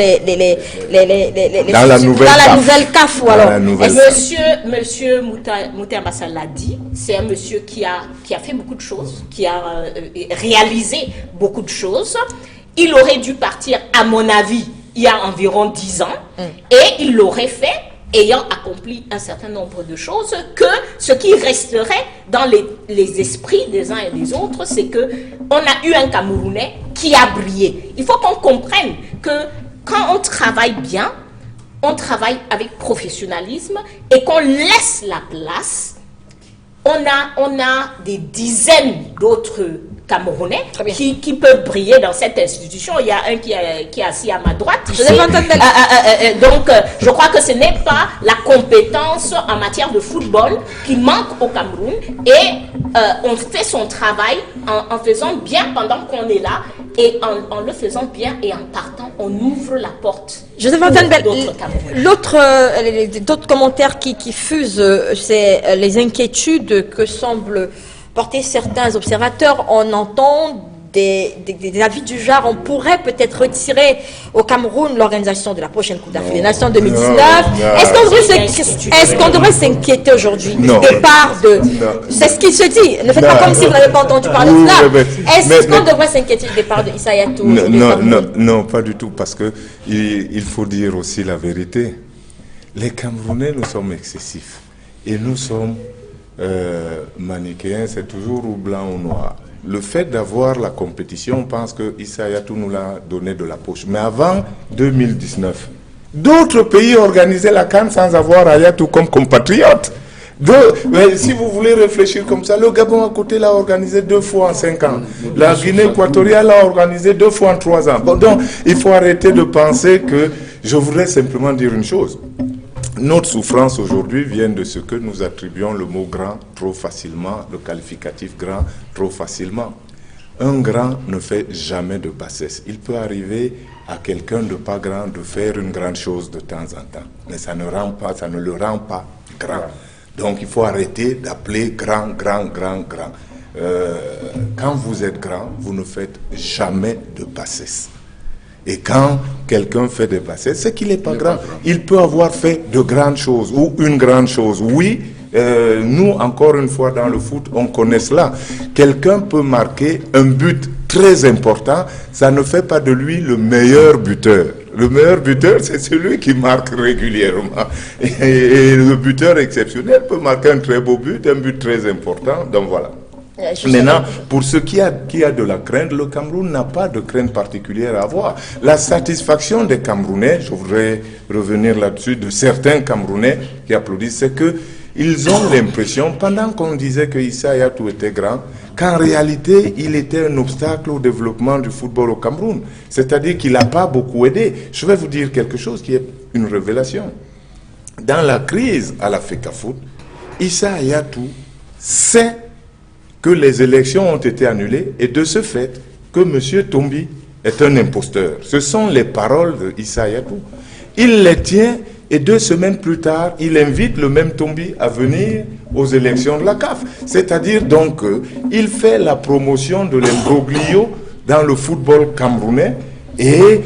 la nouvelle CAF, ou alors. Monsieur Mouter Bassal l'a dit, c'est un monsieur qui a fait beaucoup de choses, qui a réalisé beaucoup de choses. Il aurait dû partir, à mon avis, il y a environ 10 ans, et il l'aurait fait ayant accompli un certain nombre de choses, que ce qui resterait dans les esprits des uns et des autres, c'est que on a eu un Camerounais qui a brillé. Il faut qu'on comprenne que quand on travaille bien, on travaille avec professionnalisme et qu'on laisse la place, on a des dizaines d'autres Camerounais qui peuvent briller dans cette institution. Il y a un qui est assis à ma droite ici. Donc, je crois que ce n'est pas la compétence en matière de football qui manque au Cameroun et on fait son travail en faisant bien pendant qu'on est là et en le faisant bien et en partant, on ouvre la porte. Joseph Fontainebleau, d'autres commentaires qui fusent, c'est les inquiétudes que semblent porter certains observateurs. On entend des avis du genre, on pourrait peut-être retirer au Cameroun l'organisation de la prochaine Coupe d'Afrique des Nations 2019. Est-ce qu'on devrait s'inquiéter aujourd'hui du départ de... C'est ce qui se dit. Ne faites pas comme si vous n'avez pas entendu parler de cela. Est-ce qu'on devrait s'inquiéter du départ de Issa Hayatou? Non, pas du tout, parce que il faut dire aussi la vérité. Les Camerounais, nous sommes excessifs. Et nous sommes manichéens, c'est toujours ou blanc ou noir. Le fait d'avoir la compétition, on pense que Issa Hayatou nous l'a donné de la poche. Mais avant 2019, d'autres pays organisaient la CAN sans avoir Hayatou comme compatriote. Mais si vous voulez réfléchir comme ça, le Gabon à côté l'a organisé 2 fois en 5 ans. La Guinée équatoriale l'a organisé 2 fois en 3 ans. Bon, donc, il faut arrêter de penser que... Je voudrais simplement dire une chose. Notre souffrance aujourd'hui vient de ce que nous attribuons le mot grand trop facilement, le qualificatif grand trop facilement. Un grand ne fait jamais de bassesse. Il peut arriver à quelqu'un de pas grand de faire une grande chose de temps en temps, mais ça ne le rend pas grand. Donc il faut arrêter d'appeler grand. Quand vous êtes grand, vous ne faites jamais de bassesse. Et quand quelqu'un fait des bassesses, c'est qu'il n'est pas grand. Il peut avoir fait de grandes choses ou une grande chose. Oui, nous, encore une fois, dans le foot, on connaît cela. Quelqu'un peut marquer un but très important, ça ne fait pas de lui le meilleur buteur. Le meilleur buteur, c'est celui qui marque régulièrement. Et le buteur exceptionnel peut marquer un très beau but, un but très important. Donc voilà. Maintenant, pour ce qui a de la crainte, le Cameroun n'a pas de crainte particulière à avoir. La satisfaction des Camerounais, je voudrais revenir là-dessus, de certains Camerounais qui applaudissent, c'est qu'ils ont l'impression, pendant qu'on disait que Issa Hayatou était grand, qu'en réalité, il était un obstacle au développement du football au Cameroun. C'est-à-dire qu'il n'a pas beaucoup aidé. Je vais vous dire quelque chose qui est une révélation. Dans la crise à la FECAFOOT, Issa Hayatou sait que les élections ont été annulées et de ce fait que M. Tombi est un imposteur. Ce sont les paroles de Issa Hayatou. Il les tient et 2 semaines plus tard, il invite le même Tombi à venir aux élections de la CAF. C'est-à-dire donc il fait la promotion de l'imbroglio dans le football camerounais et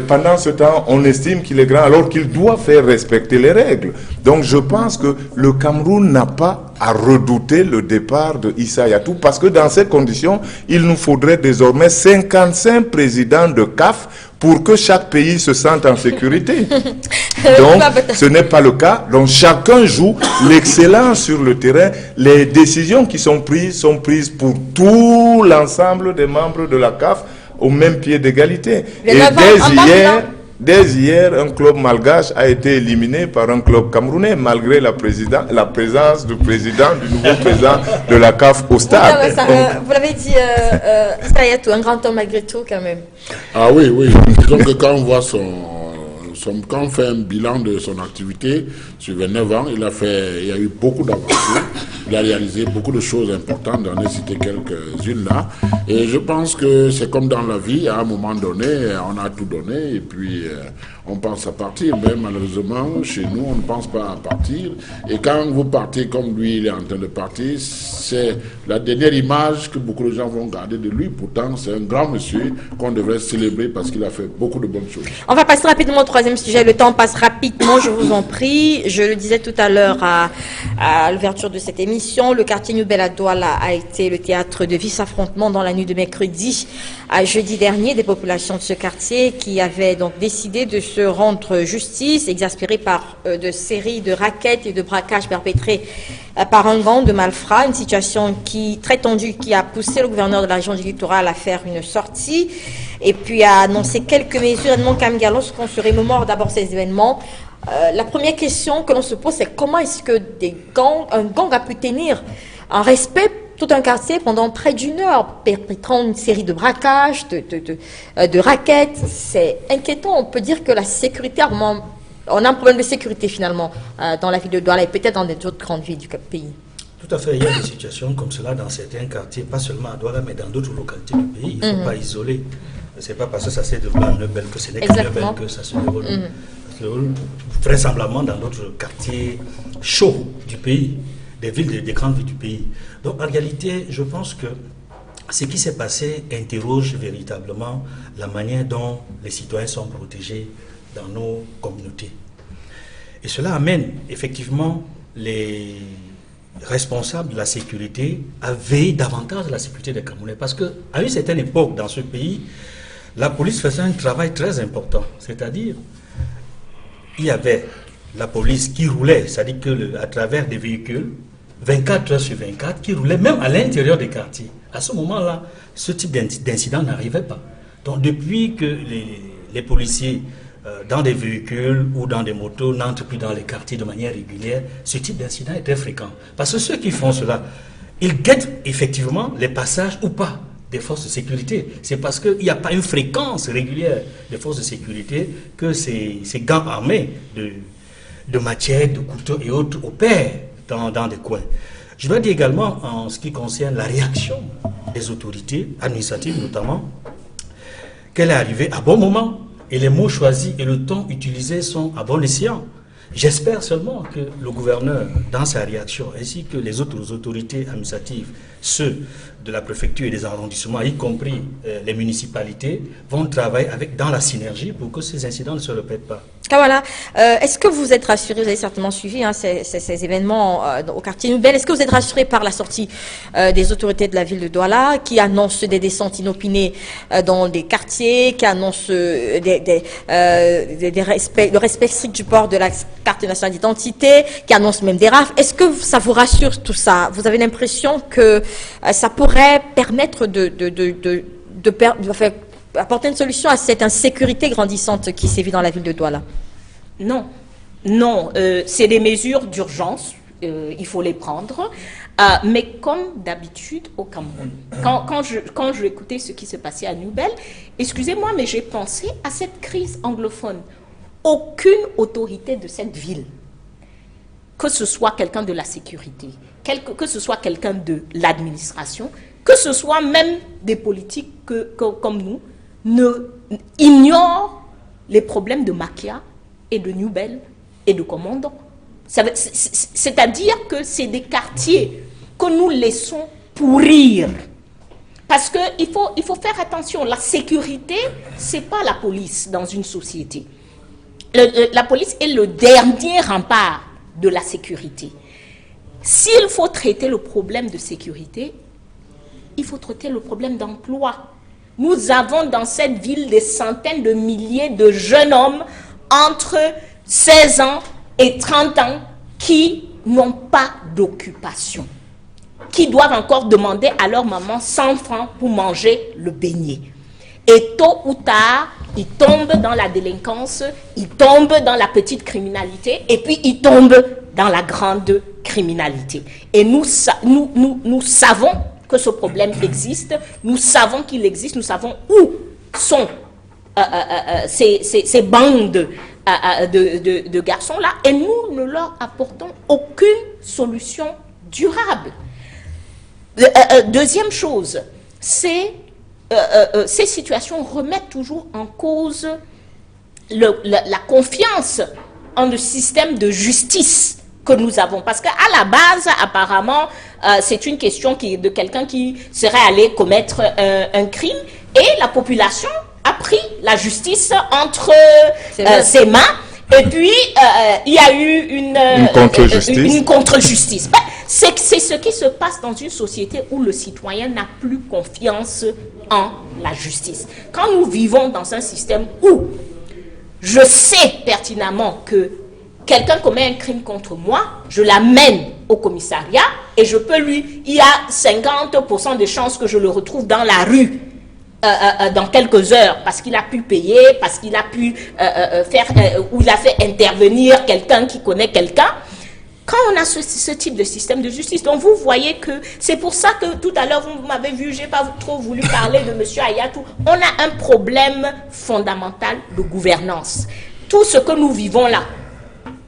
pendant ce temps, on estime qu'il est grand alors qu'il doit faire respecter les règles. Donc je pense que le Cameroun n'a pas à redouter le départ de Issa Hayatou parce que dans ces conditions, il nous faudrait désormais 55 présidents de CAF pour que chaque pays se sente en sécurité. Donc, ce n'est pas le cas. Donc, chacun joue l'excellence sur le terrain. Les décisions qui sont prises pour tout l'ensemble des membres de la CAF au même pied d'égalité. Et dès hier, un club malgache a été éliminé par un club camerounais, malgré la présence du nouveau président de la CAF au stade. Vous l'avez dit, Issa Hayatou, un grand homme malgré tout quand même. Ah oui. Disons que quand on voit quand on fait un bilan de son activité sur 29 ans, il y a eu beaucoup d'aventures, il a réalisé beaucoup de choses importantes, j'en ai cité quelques-unes là, et je pense que c'est comme dans la vie, à un moment donné, on a tout donné, et puis on pense à partir, mais malheureusement, chez nous, on ne pense pas à partir, et quand vous partez comme lui, il est en train de partir, c'est la dernière image que beaucoup de gens vont garder de lui, pourtant c'est un grand monsieur qu'on devrait célébrer parce qu'il a fait beaucoup de bonnes choses. On va passer rapidement au troisième sujet. Le temps passe rapidement, je vous en prie. Je le disais tout à l'heure à l'ouverture de cette émission, le quartier New Bella Douala a été le théâtre de vifs affrontements dans la nuit de mercredi à jeudi dernier. Des populations de ce quartier qui avaient donc décidé de se rendre justice, exaspérées par de séries de rackets et de braquages perpétrés par un gang de malfrats, une situation très tendue qui a poussé le gouverneur de la région du littoral à faire une sortie et puis à annoncer quelques mesures. Edmond Kamga, lorsqu'on se remémore d'abord ces événements, la première question que l'on se pose, c'est comment est-ce que un gang a pu tenir en respect tout un quartier pendant près d'une heure, perpétrant une série de braquages, de rackets. C'est inquiétant. On peut dire que la sécurité, on a un problème de sécurité finalement dans la ville de Douala et peut-être dans d'autres grandes villes du pays. Tout à fait. Il y a des situations comme cela dans certains quartiers, pas seulement à Douala, mais dans d'autres localités du pays. Il ne faut pas isoler. Ce n'est pas parce que ça s'est déroulé à Neubel que c'est Neubel que ça se déroule. Ça se déroule vraisemblablement dans d'autres quartiers chauds du pays, des villes, des grandes villes du pays. Donc en réalité, je pense que ce qui s'est passé interroge véritablement la manière dont les citoyens sont protégés dans nos communautés. Et cela amène effectivement les responsables de la sécurité à veiller davantage à la sécurité des Camerounais. Parce qu'à une certaine époque dans ce pays, la police faisait un travail très important. C'est-à-dire, il y avait la police qui roulait, c'est-à-dire qu'à travers des véhicules, 24 heures sur 24, qui roulaient même à l'intérieur des quartiers. À ce moment-là, ce type d'incident n'arrivait pas. Donc depuis que les policiers dans des véhicules ou dans des motos n'entrent plus dans les quartiers de manière régulière, ce type d'incident est très fréquent. Parce que ceux qui font cela, ils guettent effectivement les passages ou pas des forces de sécurité. C'est parce qu'il n'y a pas une fréquence régulière des forces de sécurité que ces gangs armés de machettes, de couteaux et autres opèrent dans des coins. Je dois dire également, en ce qui concerne la réaction des autorités administratives notamment, qu'elle est arrivée à bon moment et les mots choisis et le ton utilisé sont à bon escient. J'espère seulement que le gouverneur, dans sa réaction, ainsi que les autres autorités administratives, ceux de la préfecture et des arrondissements, y compris les municipalités, vont travailler dans la synergie pour que ces incidents ne se répètent pas. Voilà. Est-ce que vous êtes rassuré, vous avez certainement suivi ces événements au quartier Noubel, est-ce que vous êtes rassuré par la sortie des autorités de la ville de Douala qui annoncent des descentes inopinées dans des quartiers, qui annoncent le respect strict du port de la carte nationale d'identité, qui annoncent même des rafles? Est-ce que ça vous rassure tout ça? Vous avez l'impression que ça pourrait permettre apporter une solution à cette insécurité grandissante qui sévit dans la ville de Douala? Non, c'est des mesures d'urgence, il faut les prendre, mais comme d'habitude au Cameroun. Quand je écoutais ce qui se passait à Noubel, excusez-moi, mais j'ai pensé à cette crise anglophone. Aucune autorité de cette ville, que ce soit quelqu'un de la sécurité, que ce soit quelqu'un de l'administration, que ce soit même des politiques comme nous, ne ignore les problèmes de Makia et de Noubel et de Commandant. C'est-à-dire que c'est des quartiers que nous laissons pourrir. Parce qu'il faut faire attention. La sécurité, ce n'est pas la police dans une société. La police est le dernier rempart de la sécurité. S'il faut traiter le problème de sécurité, il faut traiter le problème d'emploi. Nous avons dans cette ville des centaines de milliers de jeunes hommes entre 16 ans et 30 ans qui n'ont pas d'occupation, qui doivent encore demander à leur maman 100 francs pour manger le beignet. Et tôt ou tard, ils tombent dans la délinquance, ils tombent dans la petite criminalité et puis ils tombent dans la grande criminalité. Et nous savons que ce problème existe, nous savons qu'il existe, nous savons où sont ces bandes de garçons-là et nous ne leur apportons aucune solution durable. Deuxième chose, ces situations remettent toujours en cause la confiance en le système de justice que nous avons. Parce qu'à la base, apparemment, c'est une question de quelqu'un qui serait allé commettre un crime et la population a pris la justice entre ses mains. Et puis, il y a eu une contre-justice. C'est ce qui se passe dans une société où le citoyen n'a plus confiance en la justice. Quand nous vivons dans un système où je sais pertinemment que quelqu'un commet un crime contre moi, je l'amène au commissariat et il y a 50% de chances que je le retrouve dans la rue dans quelques heures parce qu'il a pu payer, parce qu'il a pu ou il a fait intervenir quelqu'un qui connaît quelqu'un. Quand on a ce type de système de justice, donc vous voyez que c'est pour ça que tout à l'heure vous m'avez vu, j'ai pas trop voulu parler de Monsieur Ayatou. On a un problème fondamental de gouvernance. Tout ce que nous vivons là,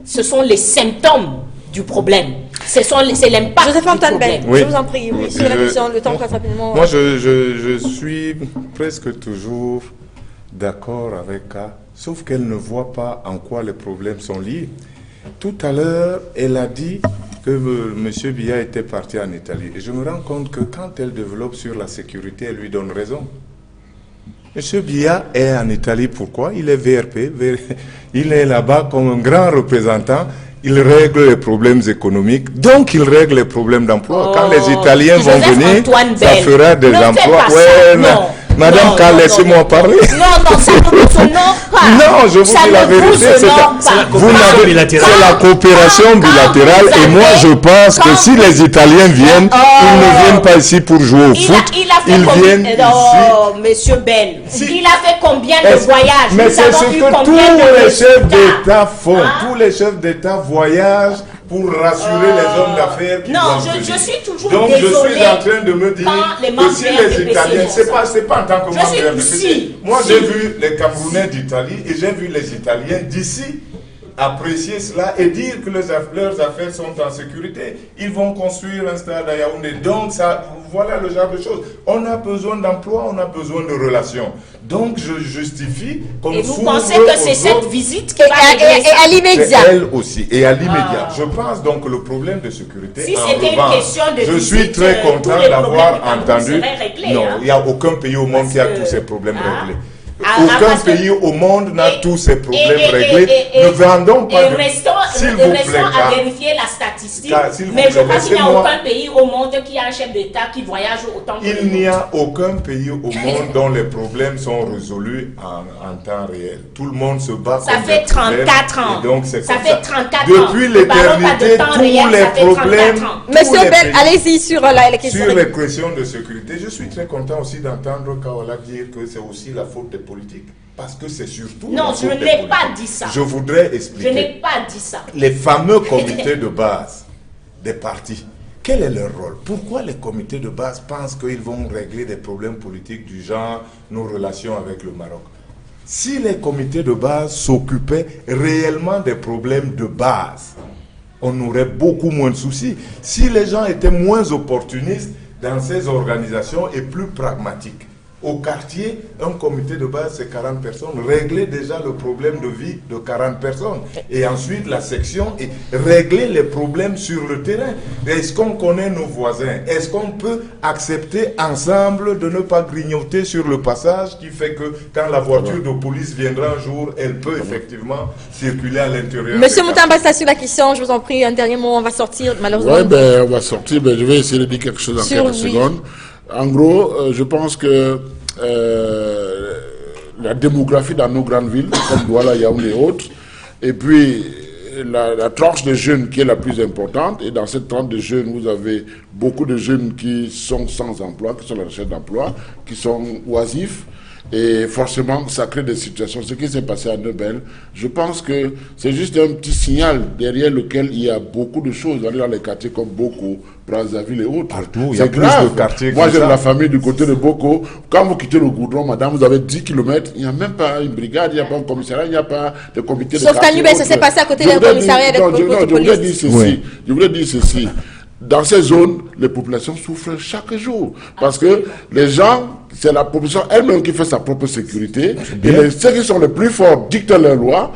ce sont les symptômes du problème. C'est l'impact Joseph du problème. Oui. Je vous en prie, oui, sur la question, le temps passe rapidement. Moi, je suis presque toujours d'accord avec elle, sauf qu'elle ne voit pas en quoi les problèmes sont liés. Tout à l'heure, elle a dit que M. Biya était parti en Italie. Et je me rends compte que quand elle développe sur la sécurité, elle lui donne raison. M. Biya est en Italie, pourquoi? Il est VRP, il est là-bas comme un grand représentant. Il règle les problèmes économiques, donc il règle les problèmes d'emploi. Quand les Italiens vont venir, ça fera des emplois. Madame K, laissez-moi parler. Non, ça ne vous honore pas. Non, je vous dis la vérité, c'est la coopération bilatérale. Et moi, je pense que si les Italiens viennent, ils ne viennent pas ici pour jouer au foot. Ils viennent ici. Oh, Monsieur Bell, il a fait combien de voyages? Mais c'est ce que tous les chefs d'État font. Tous les chefs d'État voyagent pour rassurer les hommes d'affaires. Non, je suis toujours donc désolé. Je suis en train de me dire que si les Italiens, c'est pas en tant que membre de RDPC. Moi, j'ai vu les Camerounais d'Italie et j'ai vu les Italiens d'ici apprécier cela et dire que leurs affaires sont en sécurité. Ils vont construire un stade à Yaoundé. Donc, voilà le genre de choses. On a besoin d'emploi, on a besoin de relations. Donc, je justifie qu'on et vous pensez que c'est cette visite qui va régler ça? Et à l'immédiat. Elle aussi, et à l'immédiat. Je pense donc que le problème de sécurité, si c'était une question de je visite, suis très content d'avoir entendu. Réglés, non, il n'y a aucun pays au monde qui a tous ces problèmes réglés. Aucun pays au monde n'a tous ces problèmes réglés. Ne vendons pas de... S'il vous plaît, à vérifier la statistique. Mais je crois qu'il n'y a aucun pays au monde qui a un chef d'État qui voyage autant que il n'y a aucun pays au monde dont les problèmes sont résolus en temps réel. Tout le monde se bat contre ça fait 34 ans. Donc ça fait 34 ans. Depuis l'éternité, tous les problèmes... Monsieur Ben, allez-y sur la question. Sur les questions de sécurité, je suis très content aussi d'entendre Kawala dire que c'est aussi la faute des politiques. Parce que c'est surtout... Non, je n'ai pas dit ça. Je voudrais expliquer. Je n'ai pas dit ça. Les fameux comités de base des partis, quel est leur rôle? Pourquoi les comités de base pensent qu'ils vont régler des problèmes politiques du genre nos relations avec le Maroc? Si les comités de base s'occupaient réellement des problèmes de base, on aurait beaucoup moins de soucis. Si les gens étaient moins opportunistes dans ces organisations et plus pragmatiques. Au quartier, un comité de base, c'est 40 personnes. Régler déjà le problème de vie de 40 personnes. Et ensuite, la section, et régler les problèmes sur le terrain. Est-ce qu'on connaît nos voisins? Est-ce qu'on peut accepter ensemble de ne pas grignoter sur le passage qui fait que quand la voiture de police viendra un jour, elle peut effectivement circuler à l'intérieur? Monsieur Moutambassa, sur la question, je vous en prie, un dernier mot, on va sortir malheureusement. Oui, on va sortir, je vais essayer de dire quelque chose en quelques secondes. En gros, je pense que la démographie dans nos grandes villes, comme Douala, Yaoundé et autres, et puis la tranche de jeunes qui est la plus importante, et dans cette tranche de jeunes, vous avez beaucoup de jeunes qui sont sans emploi, qui sont à la recherche d'emploi, qui sont oisifs, et forcément, ça crée des situations. Ce qui s'est passé à Nebel, je pense que c'est juste un petit signal derrière lequel il y a beaucoup de choses. Allez dans les quartiers comme Boko, Brazzaville et autres. Partout, il y a plus de quartiers. Moi, j'ai de la famille du côté de Boko. Quand vous quittez le goudron, madame, vous avez 10 km, il n'y a même pas une brigade, il n'y a pas un commissariat, il n'y a pas de comité de quartier. Sauf qu'à Nubel, ça s'est passé à côté d'un commissariat avec beaucoup de police. Je voulais dire ceci. Dans ces zones, les populations souffrent chaque jour. Parce que les gens, c'est la population elle-même qui fait sa propre sécurité. Et ceux qui sont les plus forts dictent leurs lois.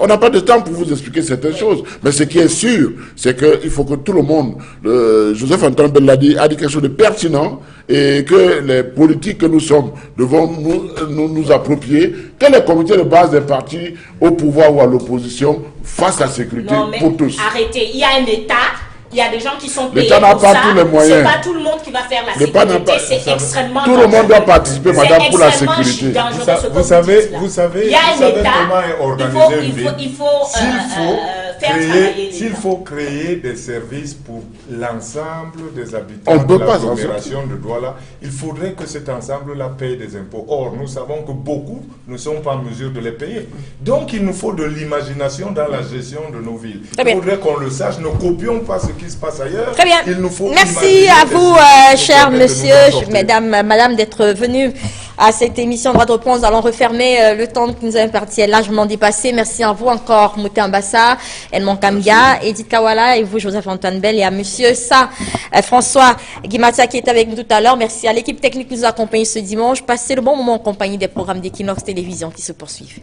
On n'a pas de temps pour vous expliquer certaines choses. Mais ce qui est sûr, c'est qu'il faut que tout le monde, Joseph Antoine Bell a dit quelque chose de pertinent, et que les politiques que nous sommes devons nous approprier, que les comités de base des partis au pouvoir ou à l'opposition fassent la sécurité pour tous. Arrêtez, il y a un État. Il y a des gens qui sont payés l'État n'a pour pas ça. tous les moyens. C'est pas tout le monde qui va faire la sécurité. C'est extrêmement tout le monde doit participer, madame, pour la sécurité. Vous savez il y a un État. comment est organisé une ville. Il faut s'il faut créer des services pour l'ensemble des habitants On peut de pas, l'agglomération de Douala, il faudrait que cet ensemble-là paye des impôts. Or, nous savons que beaucoup ne sont pas en mesure de les payer. Donc, il nous faut de l'imagination dans la gestion de nos villes. Il faudrait qu'on le sache, ne copions pas ce qui se passe ailleurs. Très bien. Il nous faut merci à vous, chers monsieur, mesdames, madame, d'être venus à cette émission Droit de réponse. Nous allons refermer le temps que nous avons imparti est largement dépassé. Merci à vous encore, Mouté Ambassa, Edmond Kamga, Edith Kawala et vous, Joseph-Antoine Bell, et à monsieur François Guimatia qui est avec nous tout à l'heure. Merci à l'équipe technique qui nous a accompagnés ce dimanche. Passez le bon moment en compagnie des programmes d'Equinox Télévision qui se poursuivent.